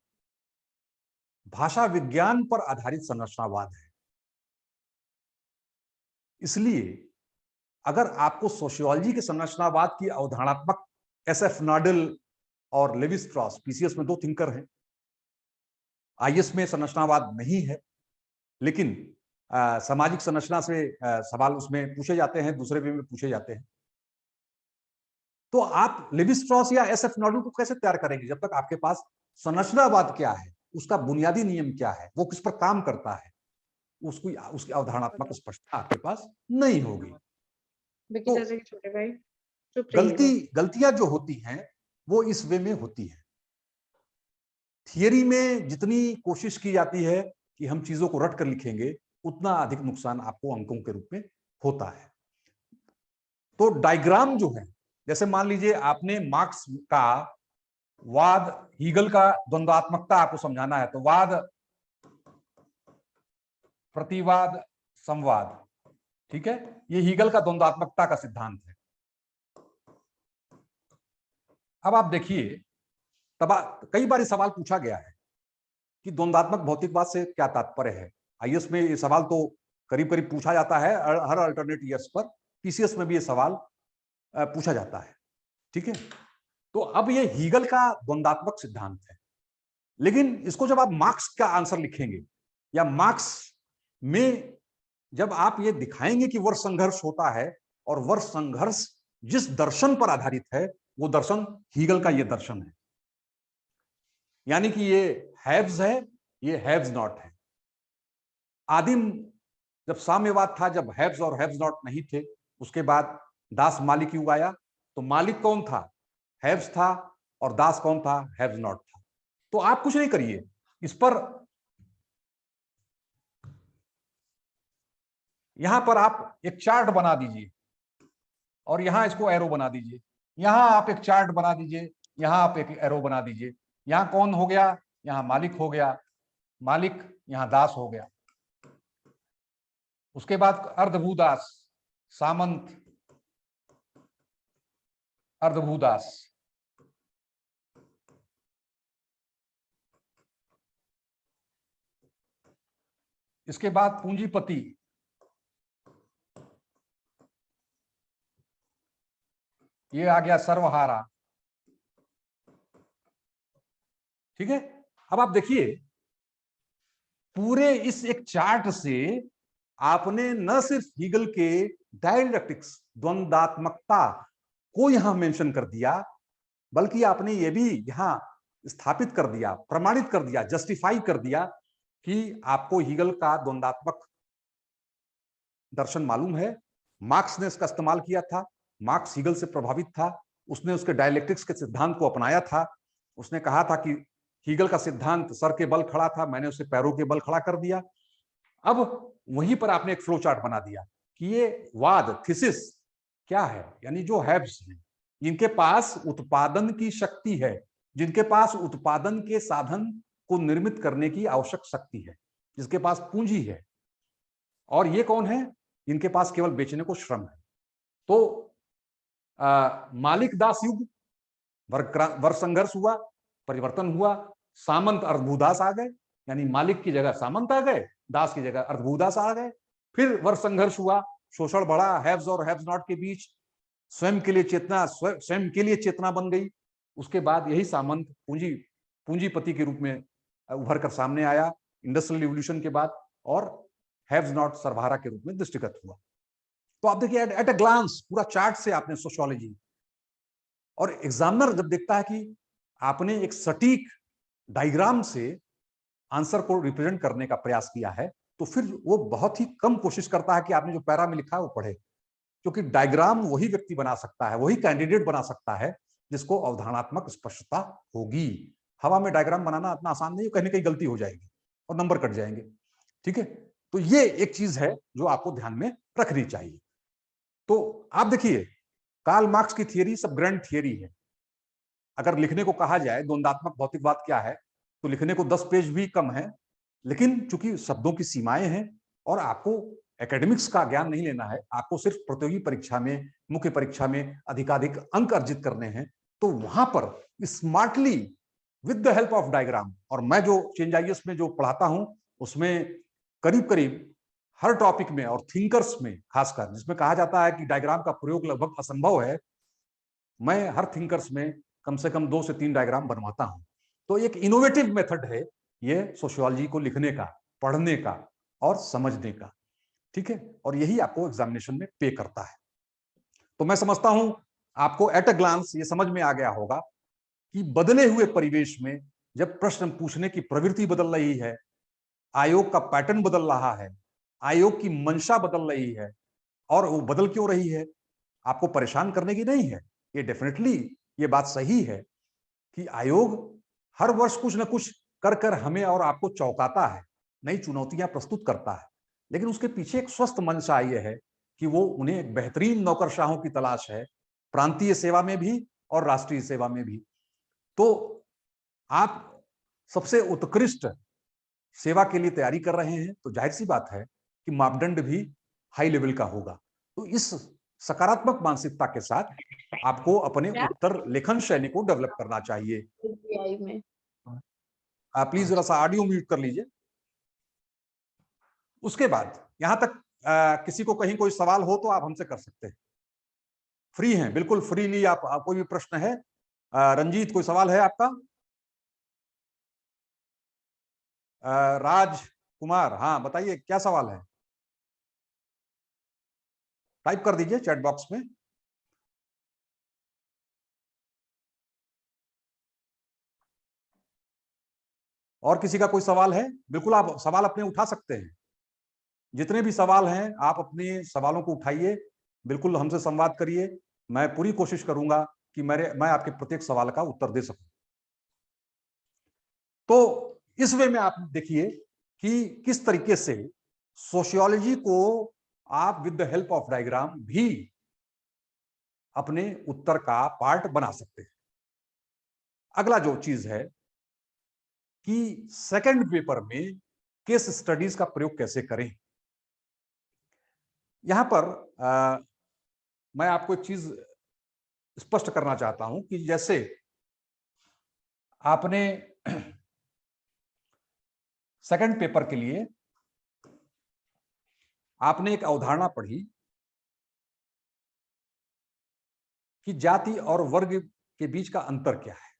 भाषा विज्ञान पर आधारित संरचनावाद है। इसलिए अगर आपको सोशियोलॉजी के संरचनावाद की अवधारणात्मक एसएफ नॉडेल और लेवी स्ट्रॉस, पीसीएस में 2 थिंकर हैं, आईएएस में संरचनावाद नहीं है, लेकिन सामाजिक संरचना से सवाल उसमें पूछे जाते हैं, दूसरे वे में पूछे जाते हैं। तो आप लेवी स्ट्रॉस या एसएफ नॉडेल को कैसे तैयार करेंगे जब तक आपके पास संरचनावाद क्या है, उसका बुनियादी नियम क्या है, वो किस पर काम करता है, उसकी अवधारणात्मक स्पष्टता आपके पास नहीं होगी। तो छोटे भाई चुप रहिए। गलतियां जो होती हैं वो इस वे में होती है। थियरी में जितनी कोशिश की जाती है कि हम चीजों को रट कर लिखेंगे, उतना अधिक नुकसान आपको अंकों के रूप में होता है। तो डायग्राम जो है, जैसे मान लीजिए आपने मार्क्स का वाद, हीगल का द्वंद्वात्मकता आपको समझाना है, तो वाद, प्रतिवाद, संवाद, ठीक है, ये हीगल का द्वंद्वात्मकता का सिद्धांत है। अब आप देखिए, तब कई बार सवाल पूछा गया है कि द्वंद्वात्मक भौतिकवाद से क्या तात्पर्य है। आईएएस में ये सवाल तो करीब करीब पूछा जाता है हर अल्टरनेट ईयर्स पर, पीसीएस में भी ये सवाल पूछा जाता है, ठीक है। तो अब ये हीगल का द्वंद्वात्मक सिद्धांत है, लेकिन इसको जब आप मार्क्स का आंसर लिखेंगे, या मार्क्स में जब आप ये दिखाएंगे कि वर्ष संघर्ष होता है, और वर्ष संघर्ष जिस दर्शन पर आधारित है, वो दर्शन हीगल का ये दर्शन है, यानी कि ये हैव्स है, ये हैव्स नॉट है। आदिम जब साम्यवाद था, जब हैव्स और हैव्स नॉट नहीं थे, उसके बाद दास मालिक युग आया, तो मालिक कौन था? हैव्स था, और दास कौन था? हैव्स नॉट था। तो आप कुछ नहीं करिए, इस पर यहां पर आप एक चार्ट बना दीजिए, और यहां इसको एरो बना दीजिए, यहां आप एक चार्ट बना दीजिए, यहां आप एक एरो बना दीजिए। यहां कौन हो गया? यहां मालिक हो गया, मालिक, यहां दास हो गया। उसके बाद अर्धभूदास, सामंत, अर्धभूदास, इसके बाद पूंजीपति, ये आ गया सर्वहारा। ठीक है, अब आप देखिए पूरे इस एक चार्ट से आपने न सिर्फ हीगल के डायलेक्टिक्स, द्वंदात्मकता को यहां मेंशन कर दिया, बल्कि आपने ये भी यहां स्थापित कर दिया, प्रमाणित कर दिया, जस्टिफाई कर दिया कि आपको हीगल का द्वंदात्मक दर्शन मालूम है। मार्क्स ने इसका इस्तेमाल किया था, मार्क्स हीगल से प्रभावित था, उसने उसके डायलेक्टिक्स के सिद्धांत को अपनाया था। उसने कहा था कि हीगल का सिद्धांत सर के बल खड़ा था, मैंने उसे पैरों के बल खड़ा कर दिया। अब वहीं पर आपने एक फ्लो चार्ट बना दिया कि ये वाद, थीसिस क्या है, यानी जो हैव्स हैं, जिनके पास उत्पादन की शक्ति है, जिनके पास उत्पादन के साधन को निर्मित करने की आवश्यक शक्ति है, जिसके पास पूंजी है, और ये कौन है, इनके पास केवल बेचने को श्रम है। तो मालिक दास युग, वर्ग संघर्ष हुआ, परिवर्तन हुआ, सामंत अर्धभूदास आ गए, यानी मालिक की जगह सामंत आ गए, दास की जगह अर्धभूदास आ गए। फिर वर्ग संघर्ष हुआ, शोषण बढ़ा, हैव्स और हैव्स नॉट के बीच, स्वयं के लिए चेतना, स्वयं के लिए चेतना बन गई। उसके बाद यही सामंत पूंजीपति के रूप में उभर कर सामने आया इंडस्ट्रियल रिवॉल्यूशन के बाद, और हैव्स नॉट सर्वहारा के रूप में दृष्टिगत हुआ। तो आप देखिए एट अ ग्लांस पूरा चार्ट से आपने सोशियोलॉजी, और एग्जामिनर जब देखता है कि आपने एक सटीक डायग्राम से आंसर को रिप्रेजेंट करने का प्रयास किया है, तो फिर वो बहुत ही कम कोशिश करता है कि आपने जो पैरा में लिखा है वो पढ़े, क्योंकि डायग्राम वही व्यक्ति बना सकता है, वही कैंडिडेट बना सकता है जिसको अवधारणात्मक स्पष्टता होगी। हवा में डायग्राम बनाना इतना आसान नहीं, कहीं ना कहीं गलती हो जाएगी और नंबर कट जाएंगे। ठीक है, तो ये एक चीज है जो आपको ध्यान में रखनी चाहिए। तो आप देखिए कार्ल मार्क्स की थियरी सब ग्रैंड थियरी है। अगर लिखने को कहा जाए द्वंदात्मक भौतिकवाद क्या है, तो लिखने को 10 पेज भी कम है, लेकिन चूंकि शब्दों की सीमाएं हैं और आपको एकेडमिक्स का ज्ञान नहीं लेना है, आपको सिर्फ प्रतियोगी परीक्षा में, मुख्य परीक्षा में अधिकाधिक अंक अर्जित करने हैं, तो वहां पर smartly with the help of diagram, और मैं जो चेंज आईएएस में जो पढ़ाता हूं उसमें करीब करीब हर टॉपिक में और थिंकर्स में खासकर, जिसमें कहा जाता है कि डायग्राम का प्रयोग लगभग असंभव है, मैं हर थिंकर्स में कम से कम 2 से 3 डायग्राम बनवाता हूं। तो एक इनोवेटिव मेथड है ये सोशियोलॉजी को लिखने का, पढ़ने का और समझने का। ठीक है, और यही आपको एग्जामिनेशन में पे करता है। तो मैं समझता हूं आपको एट अ ग्लांस ये समझ में आ गया होगा कि बदले हुए परिवेश में जब प्रश्न पूछने की प्रवृत्ति बदल रही है, आयोग का पैटर्न बदल रहा है, आयोग की मंशा बदल रही है, और वो बदल क्यों रही है, आपको परेशान करने की नहीं है। ये डेफिनेटली ये बात सही है कि आयोग हर वर्ष कुछ ना कुछ कर कर हमें और आपको चौंकाता है, नई चुनौतियां प्रस्तुत करता है, लेकिन उसके पीछे एक स्वस्थ मंशा ये है कि वो उन्हें एक बेहतरीन नौकरशाहों की तलाश है, प्रांतीय सेवा में भी और राष्ट्रीय सेवा में भी। तो आप सबसे उत्कृष्ट सेवा के लिए तैयारी कर रहे हैं, तो जाहिर सी बात है कि मापदंड भी हाई लेवल का होगा। तो इस सकारात्मक मानसिकता के साथ आपको अपने उत्तर लेखन शैली को डेवलप करना चाहिए। में आप प्लीज जरा सा ऑडियो म्यूट कर लीजिए। उसके बाद यहां तक किसी को कहीं कोई सवाल हो तो आप हमसे कर सकते हैं, फ्री हैं, बिल्कुल फ्रीली। आप कोई भी प्रश्न है, रंजीत कोई सवाल है आपका? राज कुमार, हाँ बताइए क्या सवाल है, टाइप कर दीजिए चैट बॉक्स में। और किसी का कोई सवाल है? बिल्कुल आप सवाल अपने उठा सकते हैं, जितने भी सवाल हैं आप अपने सवालों को उठाइए, बिल्कुल हमसे संवाद करिए। मैं पूरी कोशिश करूंगा कि मैं आपके प्रत्येक सवाल का उत्तर दे सकूं। तो इस वे में आप देखिए कि किस तरीके से सोशियोलॉजी को आप with the help of diagram भी अपने उत्तर का पार्ट बना सकते हैं। अगला जो चीज है कि सेकंड पेपर में केस स्टडीज का प्रयोग कैसे करें। यहां पर मैं आपको एक चीज स्पष्ट करना चाहता हूं कि जैसे आपने सेकंड पेपर के लिए आपने एक अवधारणा पढ़ी कि जाति और वर्ग के बीच का अंतर क्या है।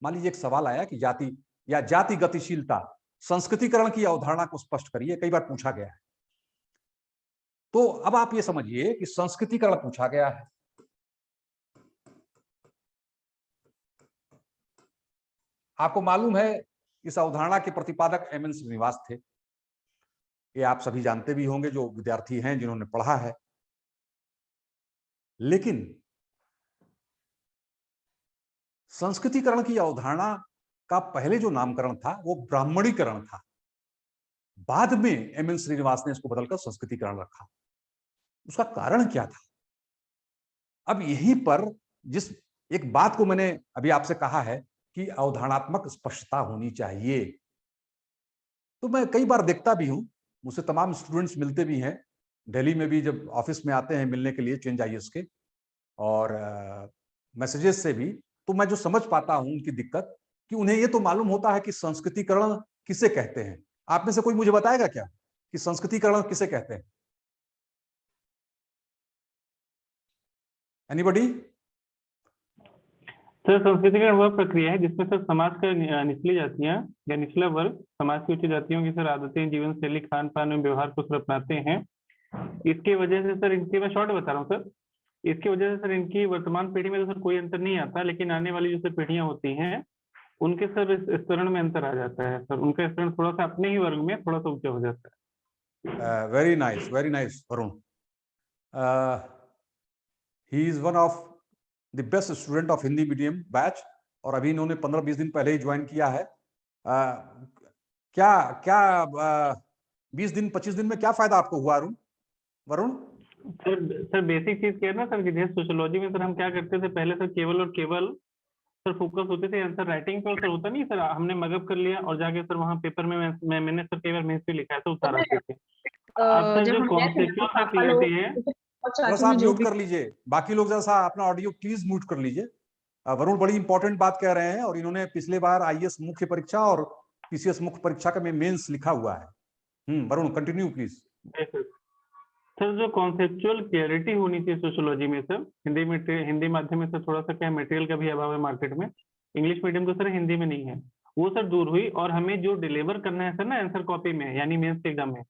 मान लीजिए एक सवाल आया कि जाति या जाति गतिशीलता, संस्कृतिकरण की अवधारणा को स्पष्ट करिए, कई बार पूछा गया है। तो अब आप ये समझिए कि संस्कृतिकरण पूछा गया है, आपको मालूम है इस अवधारणा के प्रतिपादक एम एन श्रीनिवास थे, ये आप सभी जानते भी होंगे जो विद्यार्थी हैं जिन्होंने पढ़ा है। लेकिन संस्कृतिकरण की अवधारणा का पहले जो नामकरण था वो ब्राह्मणीकरण था, बाद में एम एन श्रीनिवास ने इसको बदलकर संस्कृतिकरण रखा। उसका कारण क्या था? अब यहीं पर जिस एक बात को मैंने अभी आपसे कहा है कि अवधारणात्मक स्पष्टता होनी चाहिए, तो मैं कई बार देखता भी हूं, मुझसे तमाम स्टूडेंट्स मिलते भी हैं, दिल्ली में भी जब ऑफिस में आते हैं मिलने के लिए चेंज आईएएस के, और मैसेजेस से भी, तो मैं जो समझ पाता हूं उनकी दिक्कत कि उन्हें ये तो मालूम होता है कि संस्कृतिकरण किसे कहते हैं। आप में से कोई मुझे बताएगा क्या कि संस्कृतिकरण किसे कहते हैं? एनीबॉडी? सर संस्कृतिकरण वह प्रक्रिया है जिसमें सर समाज का निचली जातियां या निचला वर्ग समाज की उच्च जातियों की सर आदतें, जीवन शैली, खान पान एवं व्यवहार को सर अपनाते हैं। इसकी वजह से सर इनकी, मैं शॉर्ट बता रहा हूँ सर, इसकी वजह से सर इनकी वर्तमान पीढ़ी में तो सर कोई अंतर नहीं आता, लेकिन आने वाली जो सर पीढ़ियां होती हैं उनके सर इस स्तरण में अंतर आ जाता है सर, उनका स्तरण थोड़ा सा अपने ही वर्ग में थोड़ा सा ऊंचा हो जाता है। Very nice Varun. He is one of the best student of Hindi medium batch, और अभी इन्होंने 15-20 दिन पहले ही ज्वाइन किया है। क्या क्या 20 दिन 25 दिन में क्या फायदा आपको हुआ वरुण? सर बेसिक चीज क्या है ना सर कि जैसे सोशियोलॉजी में सर हम क्या करते थे पहले सर, केवल और केवल सर फोकस होते थे आंसर राइटिंग पे, और सर होता नहीं सर, हमने मगअप कर लिया और जाके सर वहाँ पेपर में मैंने सर कई बार मेंस पे लिखा है तो उतार आते थे। अब सर जब जो हम गए थे ना कॉन्सेप्चुअल तो सर पापा लोग क्लियरिटी है। और थोड़ा चाचू सा ने आप जो म्यूट भी कर लीजिए, बाकी लोग जरा सा अपना ऑडियो प्लीज म्यूट कर लीजिए। वरुण बड़ी इंपॉर्टेंट बात कह रहे हैं, और इन्होंने पिछले बार आईएएस मुख्य परीक्षा और पीसीएस मुख्य परीक्षा का में मेंस लिखा हुआ है। Varun continue please. सर जो कॉन्सेप्चुअल क्लियरिटी होनी चाहिए सोशियोलॉजी में सर, हिंदी माध्यम में सर थोड़ा सा क्या मटेरियल का भी अभाव है मार्केट में, इंग्लिश मीडियम को सर हिंदी में नहीं है, वो सर दूर हुई, और हमें जो डिलीवर करना है सर ना आंसर कॉपी में यानी मेंस के एग्जाम में,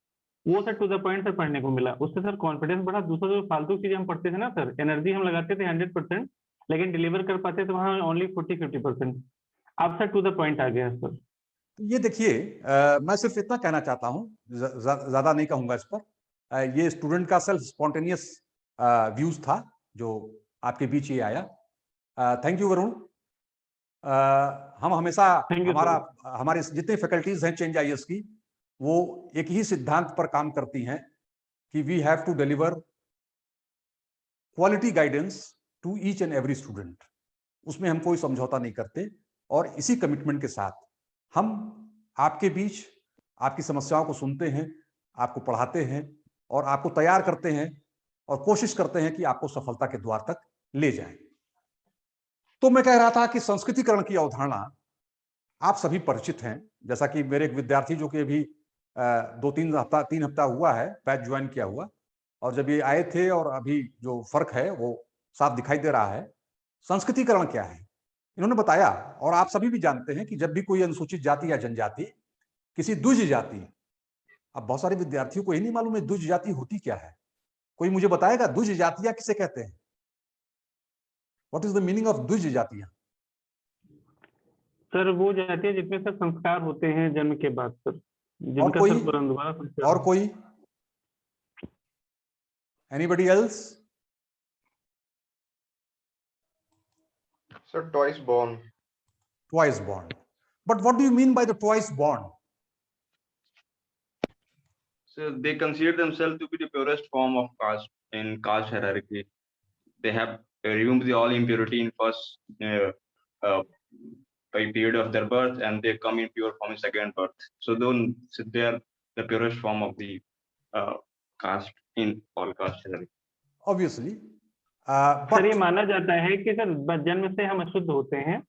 वो sir to the point sir पढ़ने को मिला, उससे सर कॉन्फिडेंस बढ़ा। दूसरा जो फालतू चीजें हम पढ़ते थे ना सर, एनर्जी हम लगाते थे 100%, लेकिन डिलीवर कर पाते थे वहाँ ओनली 40-50%। अब सर टू द पॉइंट आ गया सर। ये देखिए, मैं सिर्फ इतना कहना चाहता हूं, ज्यादा नहीं कहूंगा इस पर। ये स्टूडेंट का सेल्फ स्पॉन्टेनियस व्यूज था जो आपके बीच ये आया। Thank you Varun. हम हमेशा थैंक यू सर। हमारे जितने फैकल्टीज हैं चेंज आईएएस की, वो एक ही सिद्धांत पर काम करती हैं कि we have to deliver quality guidance to each and every student. उसमें हम कोई समझौता नहीं करते, और इसी कमिटमेंट के साथ हम आपके बीच आपकी समस्याओं को सुनते हैं, आपको पढ़ाते हैं, और आपको तैयार करते हैं, और कोशिश करते हैं कि आपको सफलता के द्वार तक ले जाएं। तो मैं कह रहा था कि संस्कृतिकरण की अवधारणा आप सभी परिचित हैं, जैसा कि मेरे एक विद्यार्थी जो कि अभी 3 हफ्ता हुआ है बैच ज्वाइन किया हुआ, और जब ये आए थे और अभी जो फर्क है वो साफ दिखाई दे रहा है। संस्कृतिकरण क्या है इन्होंने बताया, और आप सभी भी जानते हैं कि जब भी कोई अनुसूचित जाति या जनजाति किसी द्विज जाति, अब बहुत सारे विद्यार्थियों को ही नहीं मालूम है द्विज जाति होती क्या है। कोई मुझे बताएगा द्विज जातियां किसे कहते हैं? What is the meaning of द्विज जातियां? सर वो जाती है जिसमें सर संस्कार होते हैं जन्म के बाद सर, और जिनका कोई? सर तुरंत दोबारा संस्कार और कोई? Anybody else? Sir, twice born. Twice born. But what do you mean by the twice born? So they consider themselves to be the purest form of caste in caste hierarchy. They have removed the all impurity in first period of their birth, and they come in pure form in second birth. So they are the purest form of the caste in all caste hierarchy. Obviously. Sir ये माना जाता है कि सर जन्म से हम अशुद्ध होते हैं,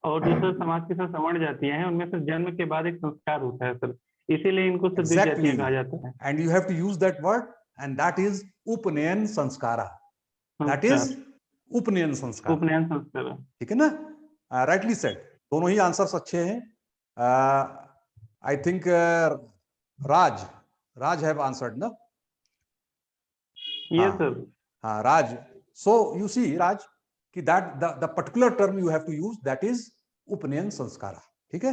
और जो सर समाज के साथ सवर्ण जातियां हैं उनमें सर जन्म के बाद एक संस्कार होता है सर, इसीलिए इनको सब द्विज जातियां कहा जाता है। And you have to use that word, and that is उपनयन संस्कारा, दैट इज संस्कार, उपनयन संस्कार। उपनयन संस्कार। ठीक है ना, राइटली सेड। दोनों ही आंसर्स अच्छे हैं। I think Raj have answered ना? Yes sir. हाँ Raj, so you see Raj कि that the particular term you have to use that is उपनयन संस्कारा। ठीक है,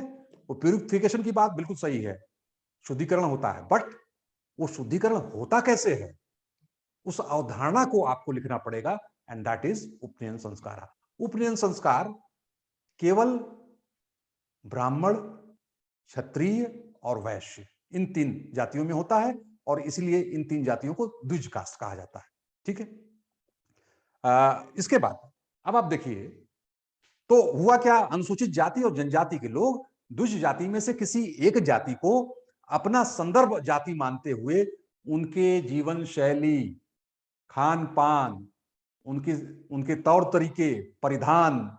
वो प्यूरिफिकेशन की बात बिल्कुल सही है, शुद्धिकरण होता है, बट वो शुद्धिकरण होता कैसे है, उस अवधारणा को आपको लिखना पड़ेगा, एंड दैट इज उपनयन संस्कारा। उपनयन संस्कार केवल ब्राह्मण, क्षत्रिय और वैश्य, इन 3 जातियों में होता है, और इसलिए इन 3 जातियों को द्विज कास्ट कहा जाता है। ठीक है, इसके बाद अब आप देखिए तो हुआ क्या, अनुसूचित जाति और जनजाति के लोग द्विज जाति में से किसी एक जाति को अपना संदर्भ जाति मानते हुए उनके जीवन शैली, खान पान, उनके तौर तरीके, परिधान,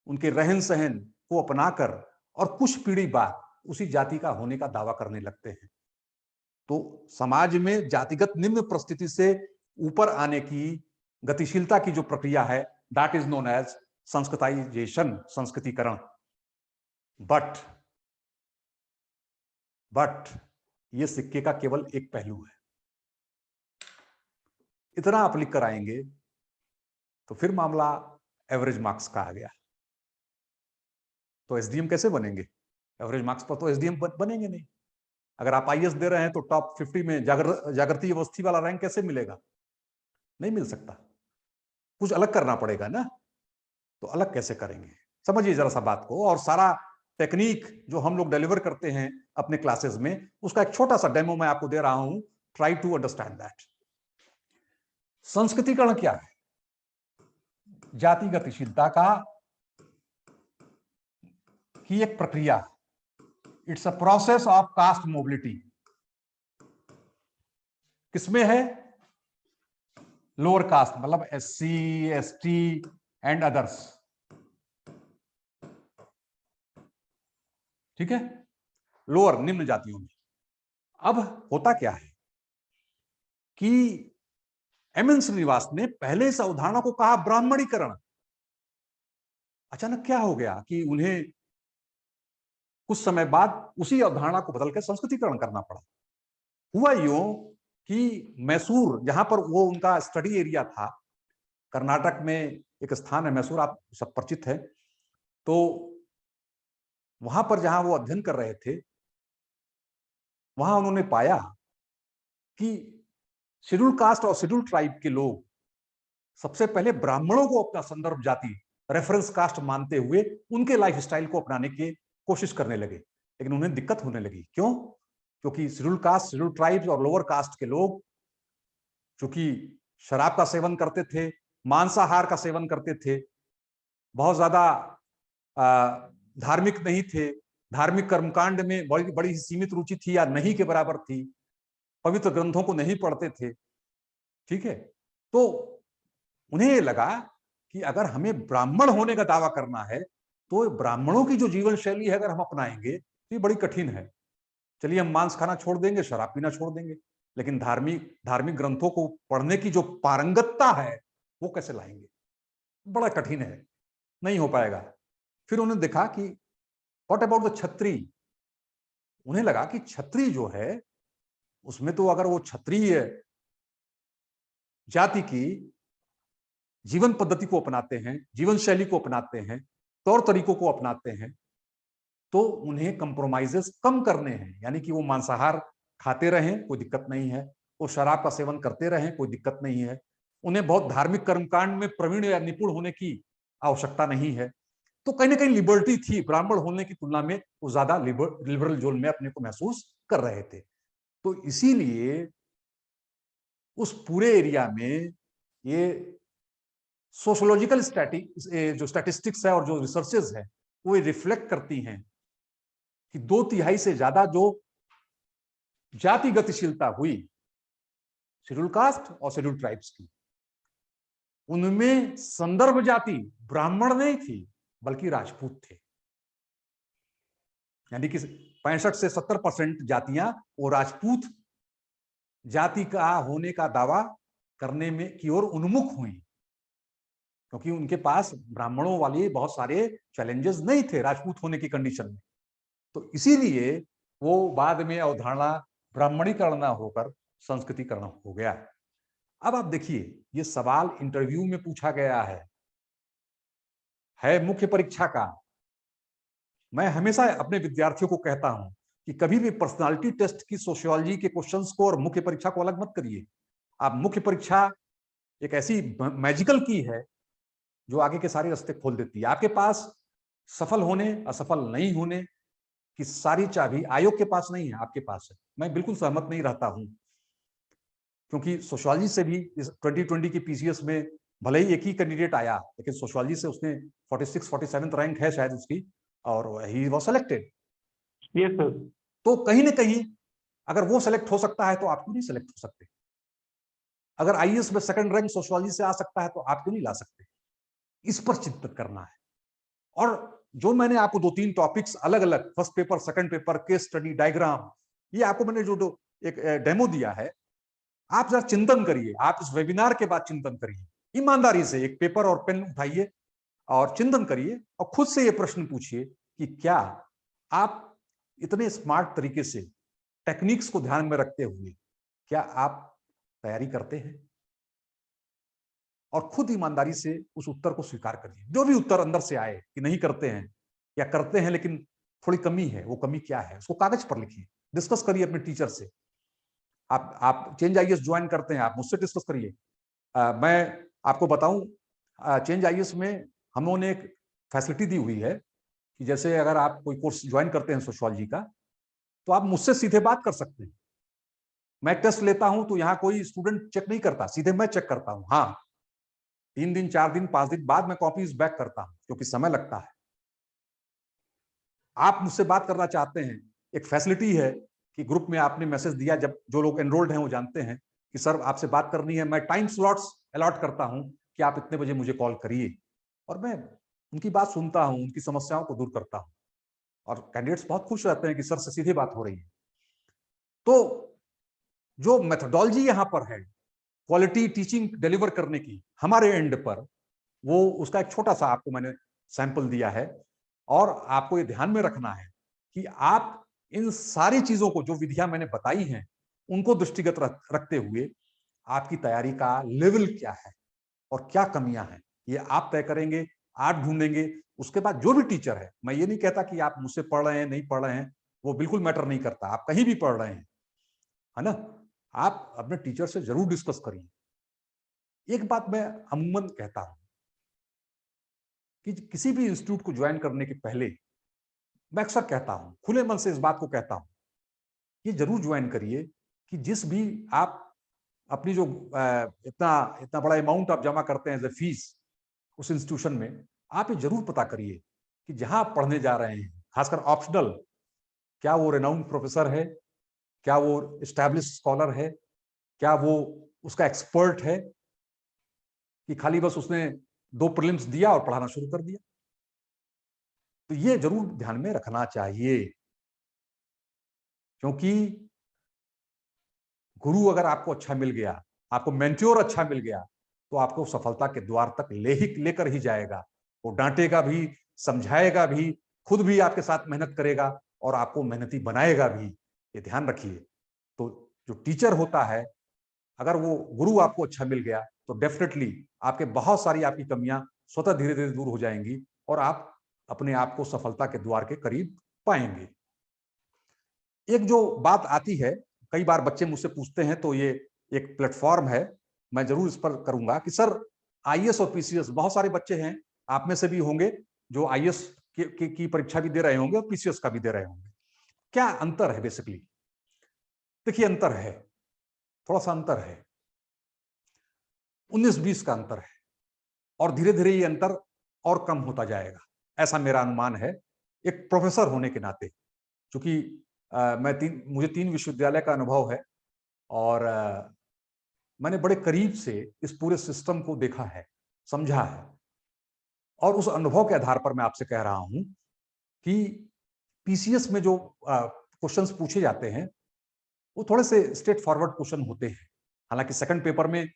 उनके रहन सहन को अपनाकर और कुछ पीढ़ी बाद उसी जाति का होने का दावा करने लगते हैं। तो समाज में जातिगत निम्न परिस्थिति से ऊपर आने की गतिशीलता की जो प्रक्रिया है, that is known as Sanskritization, संस्कृतिकरण। बट ये सिक्के का केवल एक पहलू है। इतना आप लिख कर आएंगे तो फिर मामला एवरेज मार्क्स का आ गया। तो एसडीएम कैसे बनेंगे? एवरेज मार्क्स पर तो एसडीएम बनेंगे नहीं। अगर आप आईएएस दे रहे हैं तो टॉप 50 में जागृति अवस्थी वाला रैंक कैसे मिलेगा? नहीं मिल सकता, कुछ अलग करना पड़ेगा ना। तो अलग कैसे करेंगे, समझिए जरा सा बात को। और सारा टेक्निक जो हम लोग डिलीवर करते हैं अपने क्लासेस में, उसका एक छोटा सा डेमो मैं आपको दे रहा हूं, ट्राई टू अंडरस्टैंड दैट। संस्कृतिकरण क्या है? जाति गतिशीलता की एक प्रक्रिया, it's a process of caste mobility. किसमें है? लोअर कास्ट, मतलब एससी, एसटी एंड अदर्स। ठीक है, लोअर, निम्न जातियों में। अब होता क्या है कि एमएन श्रीनिवास ने पहले इस अवधारणा को कहा ब्राह्मणीकरण। अचानक क्या हो गया कि उन्हें कुछ समय बाद उसी अवधारणा को बदलकर संस्कृतिकरण करना पड़ा। हुआ यूं कि मैसूर, जहां पर वो उनका स्टडी एरिया था, कर्नाटक में एक स्थान है मैसूर, आप सब परिचित है। तो वहां पर जहां वो अध्ययन कर रहे थे, वहां उन्होंने पाया कि शेड्यूल कास्ट और शेड्यूल ट्राइब के लोग सबसे पहले ब्राह्मणों को अपना संदर्भ जाति, रेफरेंस कास्ट मानते हुए उनके लाइफस्टाइल को अपनाने की कोशिश करने लगे। लेकिन उन्हें दिक्कत होने लगी। क्यों? क्योंकि शेड्यूल कास्ट, शेड्यूल ट्राइब्स और लोअर कास्ट के लोग चूंकि शराब का सेवन करते थे, मांसाहार का सेवन करते थे, बहुत ज्यादा धार्मिक नहीं थे, धार्मिक कर्मकांड में बड़ी बड़ी सीमित रुचि थी या नहीं के बराबर थी, पवित्र ग्रंथों को नहीं पढ़ते थे। ठीक है, तो उन्हें लगा कि अगर हमें ब्राह्मण होने का दावा करना है तो ब्राह्मणों की जो जीवन शैली है अगर हम अपनाएंगे तो ये बड़ी कठिन है। चलिए हम मांस खाना छोड़ देंगे, शराब पीना छोड़ देंगे, लेकिन धार्मिक ग्रंथों को पढ़ने की जो पारंगतता है वो कैसे लाएंगे? बड़ा कठिन है, नहीं हो पाएगा। फिर उन्होंने देखा कि व्हाट अबाउट द क्षत्रिय। उन्हें लगा कि क्षत्रिय जो है उसमें तो अगर वो क्षत्रिय जाति की जीवन पद्धति को अपनाते हैं, जीवन शैली को अपनाते हैं, तौर तरीकों को अपनाते हैं, तो उन्हें कंप्रोमाइजेस कम करने हैं। यानी कि वो मांसाहार खाते रहें, कोई दिक्कत नहीं है, वो शराब का सेवन करते रहें, कोई दिक्कत नहीं है, उन्हें बहुत धार्मिक कर्मकांड में प्रवीण या निपुण होने की आवश्यकता नहीं है। तो कहीं ना कहीं लिबर्टी थी, ब्राह्मण होने की तुलना में वो ज्यादा लिबरल जोन में अपने को महसूस कर रहे थे। तो इसीलिए उस पूरे एरिया में ये सोशोलॉजिकल जो स्टैटिस्टिक्स है और जो रिसर्चेज है वो रिफ्लेक्ट करती हैं कि 2/3 से ज्यादा जो जाति गतिशीलता हुई शेड्यूल कास्ट और शेड्यूल ट्राइब्स की, उनमें संदर्भ जाति ब्राह्मण नहीं थी बल्कि राजपूत थे। यानी कि 65 से 70% जातियां वो राजपूत जाति का होने का दावा करने में की ओर उन्मुख हुई, क्योंकि उनके पास ब्राह्मणों वाले बहुत सारे चैलेंजेस नहीं थे राजपूत होने की कंडीशन में। तो इसीलिए वो बाद में अवधारणा ब्राह्मणीकरण ना होकर संस्कृतिकरण हो गया। अब आप देखिए, ये सवाल इंटरव्यू में पूछा गया है मुख्य परीक्षा का। मैं हमेशा अपने विद्यार्थियों को कहता हूं कि कभी भी पर्सनालिटी टेस्ट की सोशियोलॉजी के क्वेश्चंस को और मुख्य परीक्षा को अलग मत करिए। आप मुख्य परीक्षा एक ऐसी मैजिकल की है जो आगे के सारे रास्ते खोल देती है। आपके पास सफल होने असफल नहीं होने की सारी चाबी आयोग के पास नहीं है, आपके पास है। मैं बिल्कुल सहमत नहीं रहता हूं, क्योंकि सोशियोलॉजी से भी इस 2020 की पीसीएस में भले ही एक ही कैंडिडेट आया, लेकिन सोशियोलॉजी से उसने 46-47 रैंक है शायद उसकी, और he was selected. Yes sir. तो कहीं ना कहीं अगर वो सेलेक्ट हो सकता है तो आप क्यों नहीं सेलेक्ट हो सकते? अगर आईएएस में सेकंड रैंक सोशियोलॉजी से आ सकता है तो आप क्यों नहीं ला सकते? इस पर चिंतन करना है। और जो मैंने आपको 2-3 टॉपिक्स अलग अलग, first paper, second paper, case study, diagram, ये आपको मैंने जो एक डेमो दिया है, आप जरा चिंतन करिए। आप इस वेबिनार के बाद चिंतन करिए, ईमानदारी से एक पेपर और पेन उठाइए और चिंतन करिए और खुद से ये प्रश्न पूछिए कि क्या आप इतने स्मार्ट तरीके से टेक्निक्स को ध्यान में रखते हुए क्या आप तैयारी करते हैं? और खुद ईमानदारी से उस उत्तर को स्वीकार करिए। जो भी उत्तर अंदर से आए कि नहीं करते हैं या करते हैं लेकिन थोड़ी कमी है, वो कमी क्या है उसको कागज पर लिखिए, डिस्कस करिए अपने टीचर से। आप चेंज आईएएस ज्वाइन करते हैं, आप मुझसे डिस्कस करिए। मैं आपको बताऊं, चेंज आईएएस में हम लोगों ने एक फैसिलिटी दी हुई है कि जैसे अगर आप कोई कोर्स ज्वाइन करते हैं सोशियोलॉजी का, तो आप मुझसे सीधे बात कर सकते हैं। मैं टेस्ट लेता हूं तो यहाँ कोई स्टूडेंट चेक नहीं करता, सीधे मैं चेक करता हूं। हाँ, 3 दिन 4 दिन 5 दिन बाद मैं कॉपीज बैक करता हूं, क्योंकि समय लगता है। आप मुझसे बात करना चाहते हैं, एक फैसिलिटी है कि ग्रुप में आपने मैसेज दिया, जब जो लोग एनरोल्ड हैं वो जानते हैं कि सर आपसे बात करनी है, मैं टाइम स्लॉट्स अलॉट करता हूं कि आप इतने बजे मुझे कॉल करिए, और मैं उनकी बात सुनता हूं, उनकी समस्याओं को दूर करता हूं, और कैंडिडेट्स बहुत खुश रहते हैं कि सर से सीधे बात हो रही है। तो जो मेथोडोलॉजी यहां पर है क्वालिटी टीचिंग डिलीवर करने की हमारे एंड पर, वो उसका एक छोटा सा आपको मैंने सैंपल दिया है। और आपको ये ध्यान में रखना है कि आप इन सारी चीजों को, जो विधियां मैंने बताई हैं, उनको दृष्टिगत रखते हुए आपकी तैयारी का लेवल क्या है और क्या कमियां हैं, ये आप तय करेंगे, आप ढूंढेंगे। उसके बाद जो भी टीचर है, मैं ये नहीं कहता कि आप मुझसे पढ़ रहे हैं नहीं पढ़ रहे हैं, वो बिल्कुल मैटर नहीं करता, आप कहीं भी पढ़ रहे हैं, है ना, आप अपने टीचर से जरूर डिस्कस करिए। एक बात मैं अमूमन कहता हूं कि किसी भी इंस्टीट्यूट को ज्वाइन करने के पहले मैं अक्सर कहता हूं, खुले मन से इस बात को कहता हूं, ये जरूर ज्वाइन करिए कि जिस भी आप अपनी जो इतना इतना बड़ा अमाउंट आप जमा करते हैं एज ए फीस उस इंस्टीट्यूशन में, आप ये जरूर पता करिए कि जहां आप पढ़ने जा रहे हैं, खासकर ऑप्शनल, क्या वो रेनाउंड प्रोफेसर है, क्या वो एस्टैब्लिश्ड स्कॉलर है, क्या वो उसका एक्सपर्ट है कि खाली बस उसने 2 प्रीलिम्स दिया और पढ़ाना शुरू कर दिया। तो ये जरूर ध्यान में रखना चाहिए, क्योंकि गुरु अगर आपको अच्छा मिल गया, आपको मेंटोर अच्छा मिल गया, तो आपको सफलता के द्वार तक लेकर ही जाएगा। वो डांटेगा भी, समझाएगा भी, खुद भी आपके साथ मेहनत करेगा और आपको मेहनती बनाएगा भी। ये ध्यान रखिए। तो जो टीचर होता है, अगर वो गुरु आपको अच्छा मिल गया, तो डेफिनेटली आपके बहुत सारी आपकी कमियां स्वतः धीरे धीरे दूर हो जाएंगी और आप अपने आप को सफलता के द्वार के करीब पाएंगे। एक जो बात आती है, कई बार बच्चे मुझसे पूछते हैं, तो ये एक प्लेटफॉर्म है, मैं जरूर इस पर करूंगा कि सर आईएएस और पीसीएस, बहुत सारे बच्चे हैं, आप में से भी होंगे जो आईएएस की परीक्षा भी दे रहे होंगे और पीसीएस का भी दे रहे होंगे। क्या अंतर है? बेसिकली देखिए, अंतर है, थोड़ा सा अंतर है, 19-20 का अंतर है, और धीरे धीरे ये अंतर और कम होता जाएगा, ऐसा मेरा अनुमान है एक प्रोफेसर होने के नाते। क्योंकि मुझे 3 विश्वविद्यालय का अनुभव है और मैंने बड़े करीब से इस पूरे सिस्टम को देखा है, समझा है, और उस अनुभव के आधार पर मैं आपसे कह रहा हूं कि पीसीएस में जो क्वेश्चंस पूछे जाते हैं वो थोड़े से स्ट्रेट फॉरवर्ड क्वेश्चन होते हैं। हालांकि सेकंड पेपर में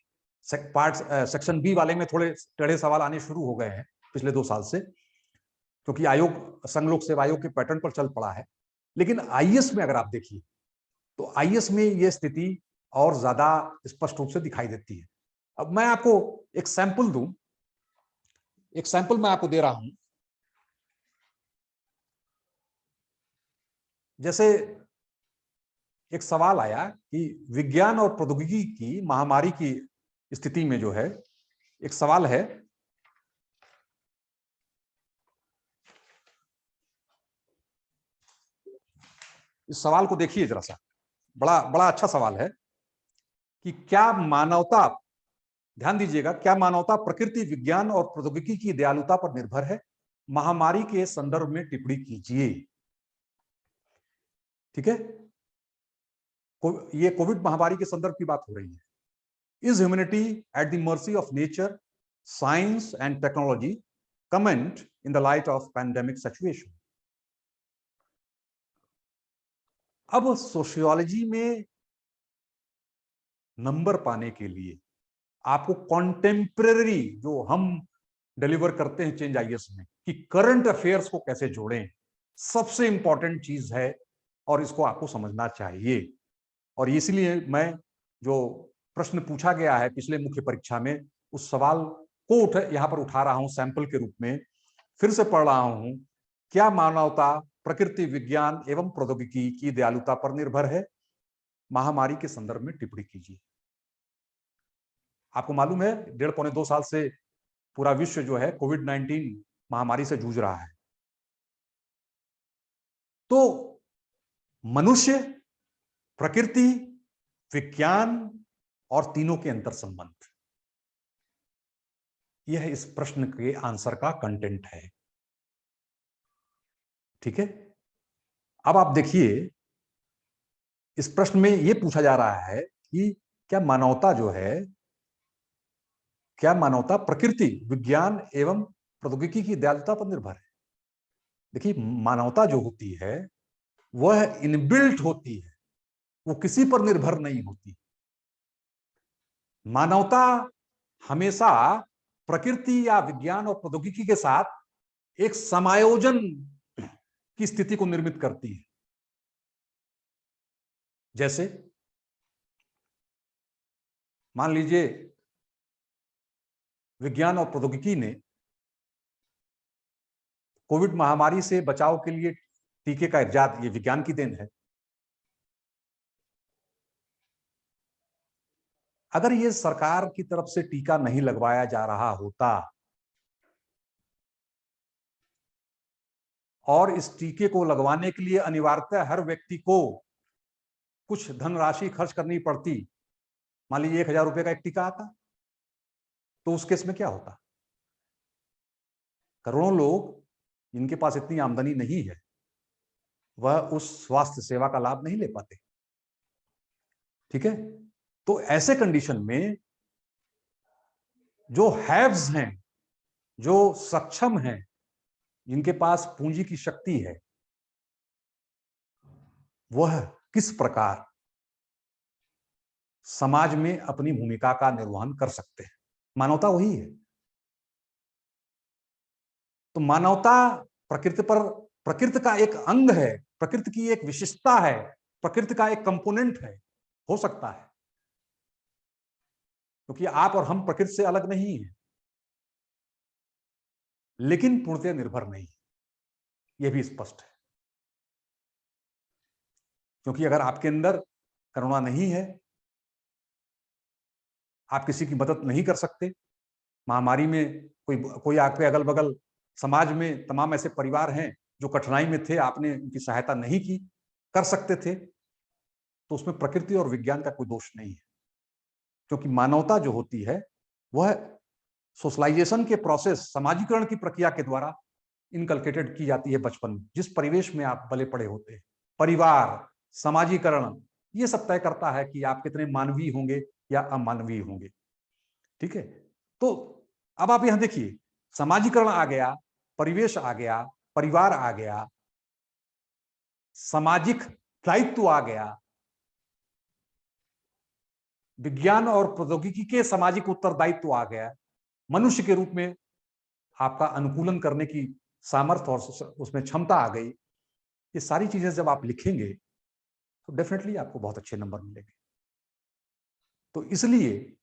सेक्शन बी वाले में थोड़े टेढ़े सवाल आने शुरू हो गए हैं पिछले 2 साल से, क्योंकि आयोग संघ लोक सेवा आयोग के पैटर्न पर चल पड़ा है। लेकिन आईएएस में अगर आप देखिए तो आईएएस में यह स्थिति और ज्यादा स्पष्ट रूप से दिखाई देती है। अब मैं आपको एक सैंपल दूं, एक सैंपल मैं आपको दे रहा हूं। जैसे एक सवाल आया कि विज्ञान और प्रौद्योगिकी की महामारी की स्थिति में जो है, एक सवाल है, इस सवाल को देखिए जरा सा, बड़ा बड़ा अच्छा सवाल है कि क्या मानवता, ध्यान दीजिएगा, क्या मानवता प्रकृति, विज्ञान और प्रौद्योगिकी की दयालुता पर निर्भर है? महामारी के संदर्भ में टिप्पणी कीजिए। ठीक है, ये कोविड महामारी के संदर्भ की बात हो रही है। Is humanity at the mercy of nature, science and technology? Comment in the light of pandemic situation. अब सोशियोलॉजी में नंबर पाने के लिए आपको कॉन्टेम्परेरी जो हम डिलीवर करते हैं चेंज आईएएस में, कि करंट अफेयर्स को कैसे जोड़ें, सबसे इंपॉर्टेंट चीज है और इसको आपको समझना चाहिए। और इसलिए मैं जो प्रश्न पूछा गया है पिछले मुख्य परीक्षा में, उस सवाल को यहां पर उठा रहा हूं सैंपल के रूप में, फिर से पढ़ रहा हूं। क्या मानवता प्रकृति, विज्ञान एवं प्रौद्योगिकी की दयालुता पर निर्भर है? महामारी के संदर्भ में टिप्पणी कीजिए। आपको मालूम है 1.5-2 साल से पूरा विश्व जो है कोविड-19 महामारी से जूझ रहा है। तो मनुष्य, प्रकृति, विज्ञान और तीनों के अंतर संबंध, यह इस प्रश्न के आंसर का कंटेंट है। ठीक है, अब आप देखिए, इस प्रश्न में यह पूछा जा रहा है कि क्या मानवता जो है, क्या मानवता प्रकृति, विज्ञान एवं प्रौद्योगिकी की दयालुता पर निर्भर है? देखिए, मानवता जो होती है वह इनबिल्ट होती है, वो किसी पर निर्भर नहीं होती। मानवता हमेशा प्रकृति या विज्ञान और प्रौद्योगिकी के साथ एक समायोजन की स्थिति को निर्मित करती है। जैसे मान लीजिए विज्ञान और प्रौद्योगिकी ने कोविड महामारी से बचाव के लिए टीके का इजाद, ये विज्ञान की देन है। अगर ये सरकार की तरफ से टीका नहीं लगवाया जा रहा होता और इस टीके को लगवाने के लिए अनिवार्यतः हर व्यक्ति को कुछ धनराशि खर्च करनी पड़ती, मान लीजिए 1000 रुपए का एक टीका आता, तो उस केस में क्या होता? करोड़ों लोग जिनके पास इतनी आमदनी नहीं है वह उस स्वास्थ्य सेवा का लाभ नहीं ले पाते। ठीक है, तो ऐसे कंडीशन में जो हैव्स हैं, जो सक्षम हैं, जिनके पास पूंजी की शक्ति है, वह किस प्रकार समाज में अपनी भूमिका का निर्वहन कर सकते हैं? मानवता वही है। तो मानवता प्रकृति का एक अंग है, प्रकृति की एक विशेषता है, प्रकृति का एक कंपोनेंट है, हो सकता है, क्योंकि आप और हम प्रकृति से अलग नहीं हैं, लेकिन पूर्णतः निर्भर नहीं, यह भी स्पष्ट है। क्योंकि अगर आपके अंदर करुणा नहीं है, आप किसी की मदद नहीं कर सकते, महामारी में कोई आपके अगल बगल समाज में तमाम ऐसे परिवार हैं जो कठिनाई में थे, आपने उनकी सहायता नहीं की, कर सकते थे, तो उसमें प्रकृति और विज्ञान का कोई दोष नहीं है। क्योंकि मानवता जो होती है वह सोशलाइजेशन के प्रोसेस, समाजीकरण की प्रक्रिया के द्वारा इनकलकेटेड की जाती है बचपन में। जिस परिवेश में आप पले पड़े होते हैं, परिवार, समाजीकरण, ये सब तय करता है कि आप कितने मानवीय होंगे या अमानवीय होंगे। ठीक है, तो अब आप यहां देखिए, समाजीकरण आ गया, परिवेश आ गया, परिवार आ गया, सामाजिक दायित्व आ गया, विज्ञान और प्रौद्योगिकी के सामाजिक उत्तरदायित्व आ गया, मनुष्य के रूप में आपका अनुकूलन करने की सामर्थ्य और उसमें क्षमता आ गई, ये सारी चीजें जब आप लिखेंगे तो डेफिनेटली आपको बहुत अच्छे नंबर मिलेंगे। तो इसलिए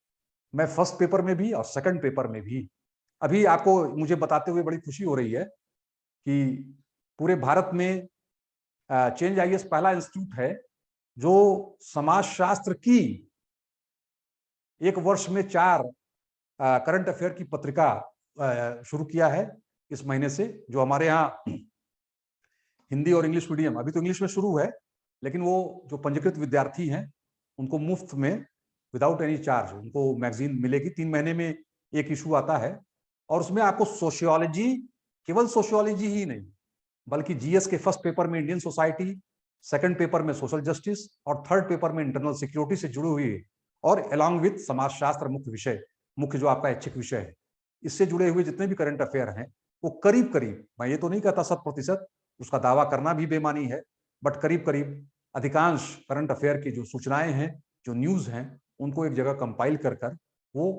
मैं फर्स्ट पेपर में भी और सेकंड पेपर में भी, अभी आपको मुझे बताते हुए बड़ी खुशी हो रही है कि पूरे भारत में चेंज आईएएस पहला इंस्टीट्यूट है जो समाजशास्त्र की एक वर्ष में 4 करंट अफेयर की पत्रिका शुरू किया है इस महीने से, जो हमारे यहाँ हिंदी और इंग्लिश मीडियम, अभी तो इंग्लिश में शुरू है, लेकिन वो जो पंजीकृत विद्यार्थी हैं उनको मुफ्त में विदाउट एनी चार्ज उनको मैगजीन मिलेगी। 3 महीने में एक इशू आता है और उसमें आपको सोशियोलॉजी, केवल सोशियोलॉजी ही नहीं बल्कि जीएस के फर्स्ट पेपर में इंडियन सोसाइटी, सेकंड पेपर में सोशल जस्टिस और थर्ड पेपर में इंटरनल सिक्योरिटी से जुड़ी हुई और अलॉन्ग विथ समाजशास्त्र मुख्य जो आपका ऐच्छिक विषय है, इससे जुड़े हुए जितने भी करंट अफेयर हैं वो करीब करीब, मैं ये तो नहीं कहता 100%, उसका दावा करना भी बेमानी है, बट करीब करीब अधिकांश करंट अफेयर की जो सूचनाएं हैं, जो न्यूज हैं, उनको एक जगह कंपाइल कर वो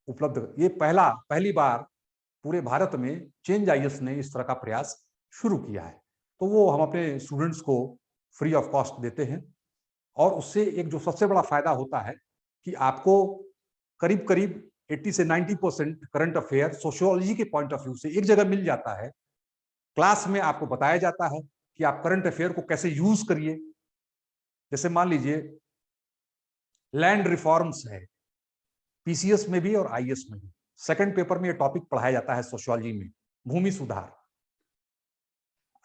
उपलब्ध। ये पहली बार पूरे भारत में चेंज आईएएस ने इस तरह का प्रयास शुरू किया है। तो वो हम अपने स्टूडेंट्स को फ्री ऑफ कॉस्ट देते हैं और उससे एक जो सबसे बड़ा फायदा होता है कि आपको करीब करीब 80 से 90% करंट अफेयर सोशियोलॉजी के पॉइंट ऑफ व्यू से एक जगह मिल जाता है। क्लास में आपको बताया जाता है कि आप करंट अफेयर को कैसे यूज करिए। जैसे मान लीजिए लैंड रिफॉर्म्स है, पीसीएस में भी और आईएएस में भी सेकंड पेपर में ये टॉपिक पढ़ाया जाता है सोशियोलॉजी में, भूमि सुधार।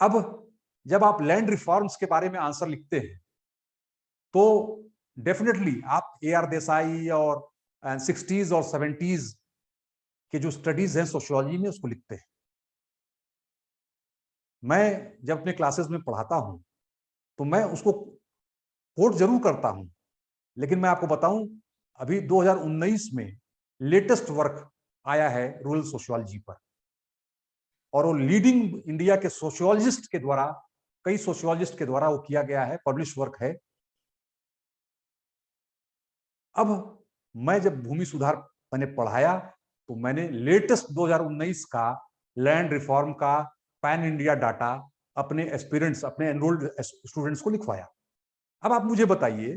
अब जब आप लैंड रिफॉर्म्स के बारे में आंसर लिखते हैं तो डेफिनेटली आप AR देसाई और 60s और 70s के जो स्टडीज हैं सोशियोलॉजी में उसको लिखते हैं। मैं जब अपने क्लासेस में पढ़ाता हूं तो मैं उसको कोट जरूर करता हूं, लेकिन मैं आपको बताऊं अभी 2019 में लेटेस्ट वर्क आया है रूरल सोशियोलॉजी पर और वो लीडिंग इंडिया के सोशियोलॉजिस्ट के द्वारा, कई सोशियोलॉजिस्ट के द्वारा वो किया गया है, पब्लिश वर्क है। अब मैं जब भूमि सुधार मैंने पढ़ाया तो मैंने लेटेस्ट 2019 का लैंड रिफॉर्म का पैन इंडिया डाटा अपने एस्पिरेंट्स, अपने एनरोल्ड स्टूडेंट्स को लिखवाया। अब आप मुझे बताइए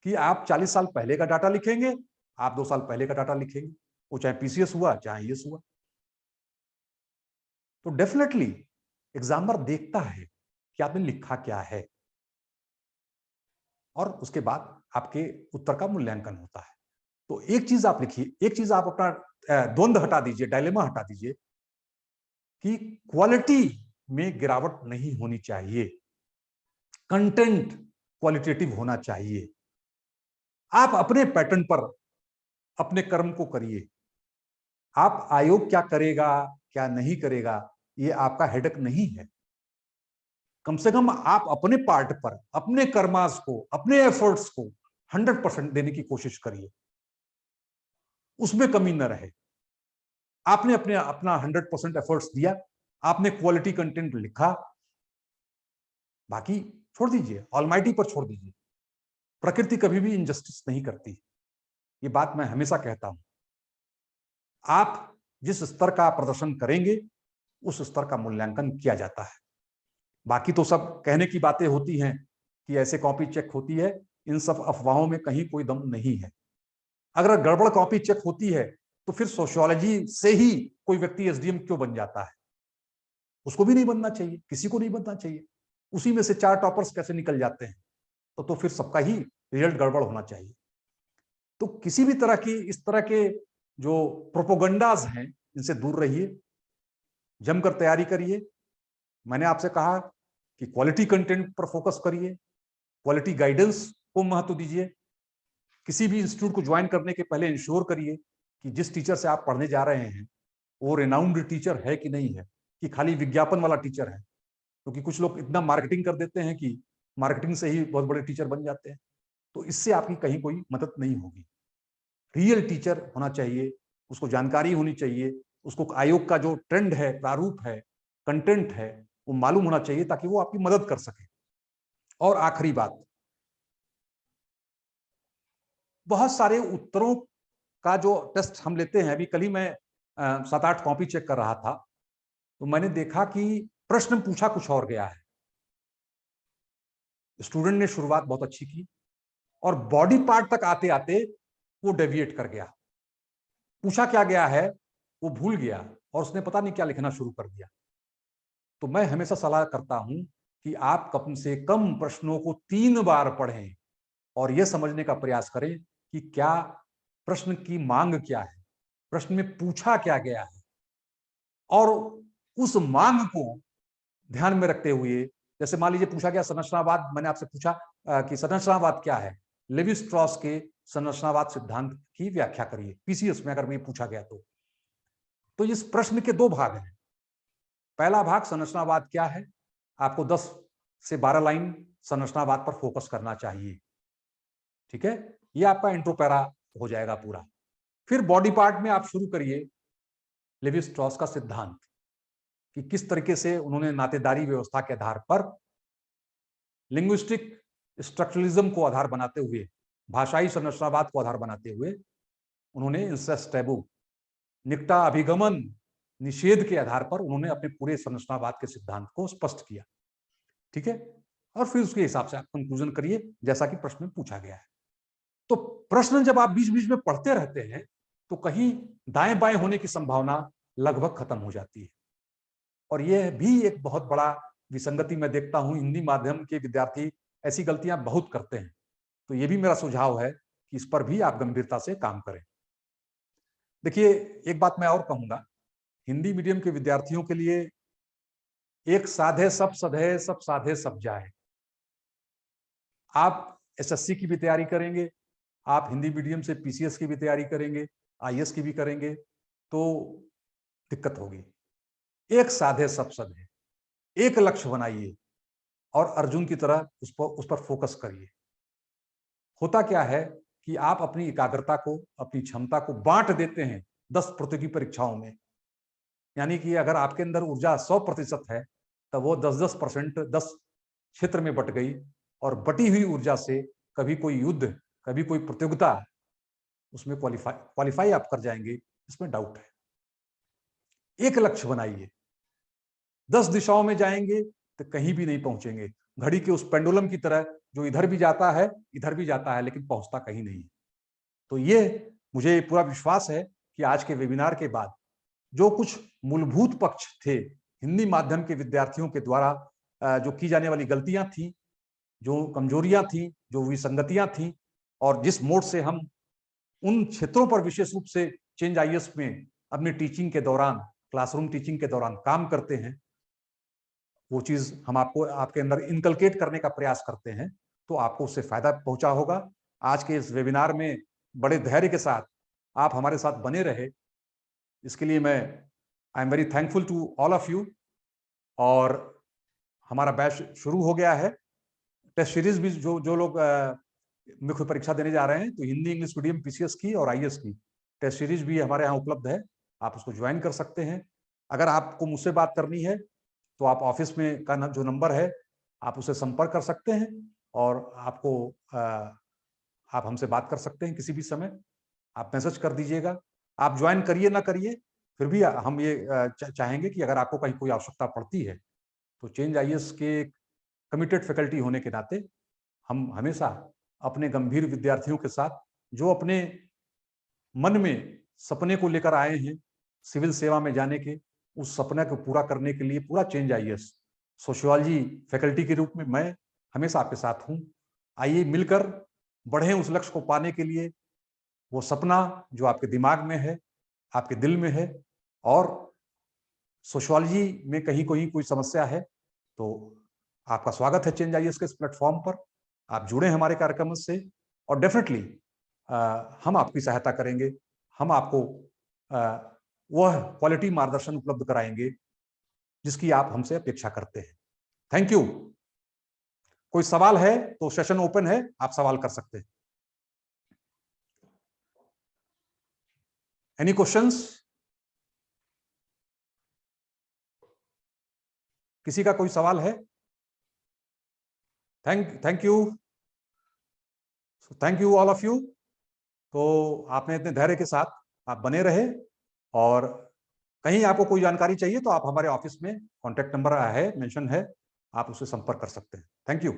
कि आप 40 साल पहले का डाटा लिखेंगे, आप 2 साल पहले का डाटा लिखेंगे, वो चाहे पीसीएस हुआ चाहे आईएएस हुआ। तो डेफिनेटली एग्जामिनर देखता है कि आपने लिखा क्या है और उसके बाद आपके उत्तर का मूल्यांकन होता है। तो एक चीज आप लिखिए, एक चीज आप अपना द्वंद्व हटा दीजिए, डायलेमा हटा दीजिए कि क्वालिटी में गिरावट नहीं होनी चाहिए, कंटेंट क्वालिटेटिव होना चाहिए। आप अपने पैटर्न पर अपने कर्म को करिए। आप आयोग क्या करेगा क्या नहीं करेगा ये आपका हेडक नहीं है। कम से कम आप अपने पार्ट पर, अपने कर्मास को, अपने एफर्ट्स को 100% देने की कोशिश करिए, उसमें कमी न रहे। आपने अपना 100% एफर्ट्स दिया, आपने क्वालिटी कंटेंट लिखा, बाकी छोड़ दीजिए, ऑलमाइटी पर छोड़ दीजिए। प्रकृति कभी भी इनजस्टिस नहीं करती, ये बात मैं हमेशा कहता हूं। आप जिस स्तर का प्रदर्शन करेंगे उस स्तर का मूल्यांकन किया जाता है। बाकी तो सब कहने की बातें होती हैं कि ऐसे कॉपी चेक होती है, इन सब अफवाहों में कहीं कोई दम नहीं है। अगर गड़बड़ कॉपी चेक होती है तो फिर सोशियोलॉजी से ही कोई व्यक्ति एसडीएम क्यों बन जाता है? उसको भी नहीं बनना चाहिए, किसी को नहीं बनना चाहिए। उसी में से 4 टॉपर्स कैसे निकल जाते हैं? तो फिर सबका ही रिजल्ट गड़बड़ होना चाहिए। तो किसी भी तरह की इस तरह के जो प्रोपोगंडाज हैं इनसे दूर रहिए, जमकर तैयारी करिए। मैंने आपसे कहा कि क्वालिटी कंटेंट पर फोकस करिए, क्वालिटी गाइडेंस को महत्व दीजिए। किसी भी इंस्टीट्यूट को ज्वाइन करने के पहले इंश्योर करिए कि जिस टीचर से आप पढ़ने जा रहे हैं वो रेनाउंड टीचर है कि नहीं है, कि खाली विज्ञापन वाला टीचर है। क्योंकि कुछ लोग इतना मार्केटिंग कर देते हैं कि मार्केटिंग से ही बहुत बड़े टीचर बन जाते हैं, तो इससे आपकी कहीं कोई मदद नहीं होगी। रियल टीचर होना चाहिए, उसको जानकारी होनी चाहिए, उसको आयोग का जो ट्रेंड है, प्रारूप है, कंटेंट है, वो मालूम होना चाहिए ताकि वो आपकी मदद कर सके। और आखिरी बात, बहुत सारे उत्तरों का जो टेस्ट हम लेते हैं, अभी कल ही मैं 7-8 कॉपी चेक कर रहा था, तो मैंने देखा कि प्रश्न पूछा कुछ और गया है। स्टूडेंट ने शुरुआत बहुत अच्छी की और बॉडी पार्ट तक आते आते वो डेविएट कर गया। पूछा क्या गया है वो भूल गया और उसने पता नहीं क्या लिखना शुरू कर दिया। तो मैं हमेशा सलाह करता हूं कि आप कम से कम प्रश्नों को 3 बार पढ़ें और यह समझने का प्रयास करें कि क्या प्रश्न की मांग क्या है, प्रश्न में पूछा क्या गया है, और उस मांग को ध्यान में रखते हुए, जैसे मान लीजिए पूछा गया संरचनावाद, मैंने आपसे पूछा कि संरचनावाद क्या है, लेवी स्ट्रॉस के संरचनावाद सिद्धांत की व्याख्या करिए, पीसीएस में अगर मैं पूछा गया तो इस प्रश्न के 2 भाग हैं। पहला भाग संरचनावाद क्या है, आपको 10 से 12 लाइन संरचनावाद पर फोकस करना चाहिए, ठीक है, ये आपका इंट्रो पैरा हो जाएगा पूरा। फिर बॉडी पार्ट में आप शुरू करिए लेवी स्ट्रॉस का सिद्धांत कि किस तरीके से उन्होंने नातेदारी व्यवस्था के आधार पर लिंग्विस्टिक स्ट्रक्चरलिज्म को आधार बनाते हुए, भाषाई संरचनावाद को आधार बनाते हुए उन्होंने इंसेस्ट टैबू, निकटा अभिगमन निषेध के आधार पर उन्होंने अपने पूरे संरचनावाद के सिद्धांत को स्पष्ट किया, ठीक है, और फिर उसके हिसाब से आप कंक्लूजन करिए जैसा कि प्रश्न में पूछा गया है। तो प्रश्न जब आप बीच बीच में पढ़ते रहते हैं तो कहीं दाएं बाएं होने की संभावना लगभग खत्म हो जाती है। और यह भी एक बहुत बड़ा विसंगति मैं देखता हूं, हिंदी माध्यम के विद्यार्थी ऐसी गलतियां बहुत करते हैं। तो यह भी मेरा सुझाव है कि इस पर भी आप गंभीरता से काम करें। देखिए, एक बात मैं और कहूंगा, हिंदी मीडियम के विद्यार्थियों के लिए एक साधे सब सधे, सब साधे सब जाए। आप एसएससी की भी तैयारी करेंगे, आप हिंदी मीडियम से पीसीएस की भी तैयारी करेंगे, आईएएस की भी करेंगे, तो दिक्कत होगी। एक साधे सब सधे, एक लक्ष्य बनाइए और अर्जुन की तरह उस पर फोकस करिए। होता क्या है कि आप अपनी एकाग्रता को, अपनी क्षमता को बांट देते हैं 10 प्रतियोगी परीक्षाओं में, यानी कि अगर आपके अंदर ऊर्जा 100% है तो वो 10-10% 10 क्षेत्र में बट गई, और बटी हुई ऊर्जा से कभी कोई युद्ध, कभी कोई प्रतियोगिता, उसमें क्वालिफाई आप कर जाएंगे, इसमें डाउट है। एक लक्ष्य बनाइए, 10 दिशाओं में जाएंगे तो कहीं भी नहीं पहुंचेंगे, घड़ी के उस पेंडुलम की तरह जो इधर भी जाता है इधर भी जाता है लेकिन पहुंचता कहीं नहीं। तो ये मुझे पूरा विश्वास है कि आज के वेबिनार के बाद जो कुछ मूलभूत पक्ष थे हिंदी माध्यम के विद्यार्थियों के द्वारा जो की जाने वाली गलतियां थी, जो कमजोरियां थी, जो विसंगतियां थी, और जिस मोड से हम उन क्षेत्रों पर विशेष रूप से चेंज आईएएस में अपनी टीचिंग के दौरान, क्लासरूम टीचिंग के दौरान काम करते हैं, वो चीज हम आपको आपके अंदर इनकलकेट करने का प्रयास करते हैं, तो आपको उससे फायदा पहुंचा होगा। आज के इस वेबिनार में बड़े धैर्य के साथ आप हमारे साथ बने रहे, इसके लिए मैं I am very thankful to all of you. और हमारा बैच शुरू हो गया है। टेस्ट सीरीज भी जो लोग मुख्य परीक्षा देने जा रहे हैं, तो हिंदी इंग्लिश मीडियम पीसीएस की और आईएएस की टेस्ट सीरीज भी हमारे यहाँ उपलब्ध है, आप उसको ज्वाइन कर सकते हैं। अगर आपको मुझसे बात करनी है तो आप ऑफिस में का जो नंबर है आप उसे संपर्क कर सकते हैं, और आपको आप हमसे बात कर सकते हैं किसी भी समय, आप मैसेज कर दीजिएगा। आप ज्वाइन करिए ना करिए, फिर भी हम ये चाहेंगे कि अगर आपको कहीं कोई आवश्यकता पड़ती है तो चेंज आईएएस के कमिटेड फैकल्टी होने के नाते हम हमेशा अपने गंभीर विद्यार्थियों के साथ, जो अपने मन में सपने को लेकर आए हैं सिविल सेवा में जाने के, उस सपने को पूरा करने के लिए पूरा चेंज आईएएस सोशियोलॉजी फैकल्टी के रूप में मैं हमेशा आपके साथ हूं। आइए मिलकर बढ़ें उस लक्ष्य को पाने के लिए। वो सपना जो आपके दिमाग में है, आपके दिल में है, और सोशियोलॉजी में कहीं कोई समस्या है तो आपका स्वागत है चेंज आईएएस के इस प्लेटफॉर्म पर। आप जुड़े हमारे कार्यक्रम से और डेफिनेटली हम आपकी सहायता करेंगे। हम आपको वह क्वालिटी मार्गदर्शन उपलब्ध कराएंगे जिसकी आप हमसे अपेक्षा करते हैं। Thank you. कोई सवाल है तो सेशन ओपन है, आप सवाल कर सकते हैं। Any questions? किसी का कोई सवाल है? Thank you, thank you all of you. तो आपने इतने धैर्य के साथ आप बने रहे, और कहीं आपको कोई जानकारी चाहिए तो आप हमारे ऑफिस में कॉन्टैक्ट नंबर है, मेंशन है, आप उससे संपर्क कर सकते हैं। Thank you.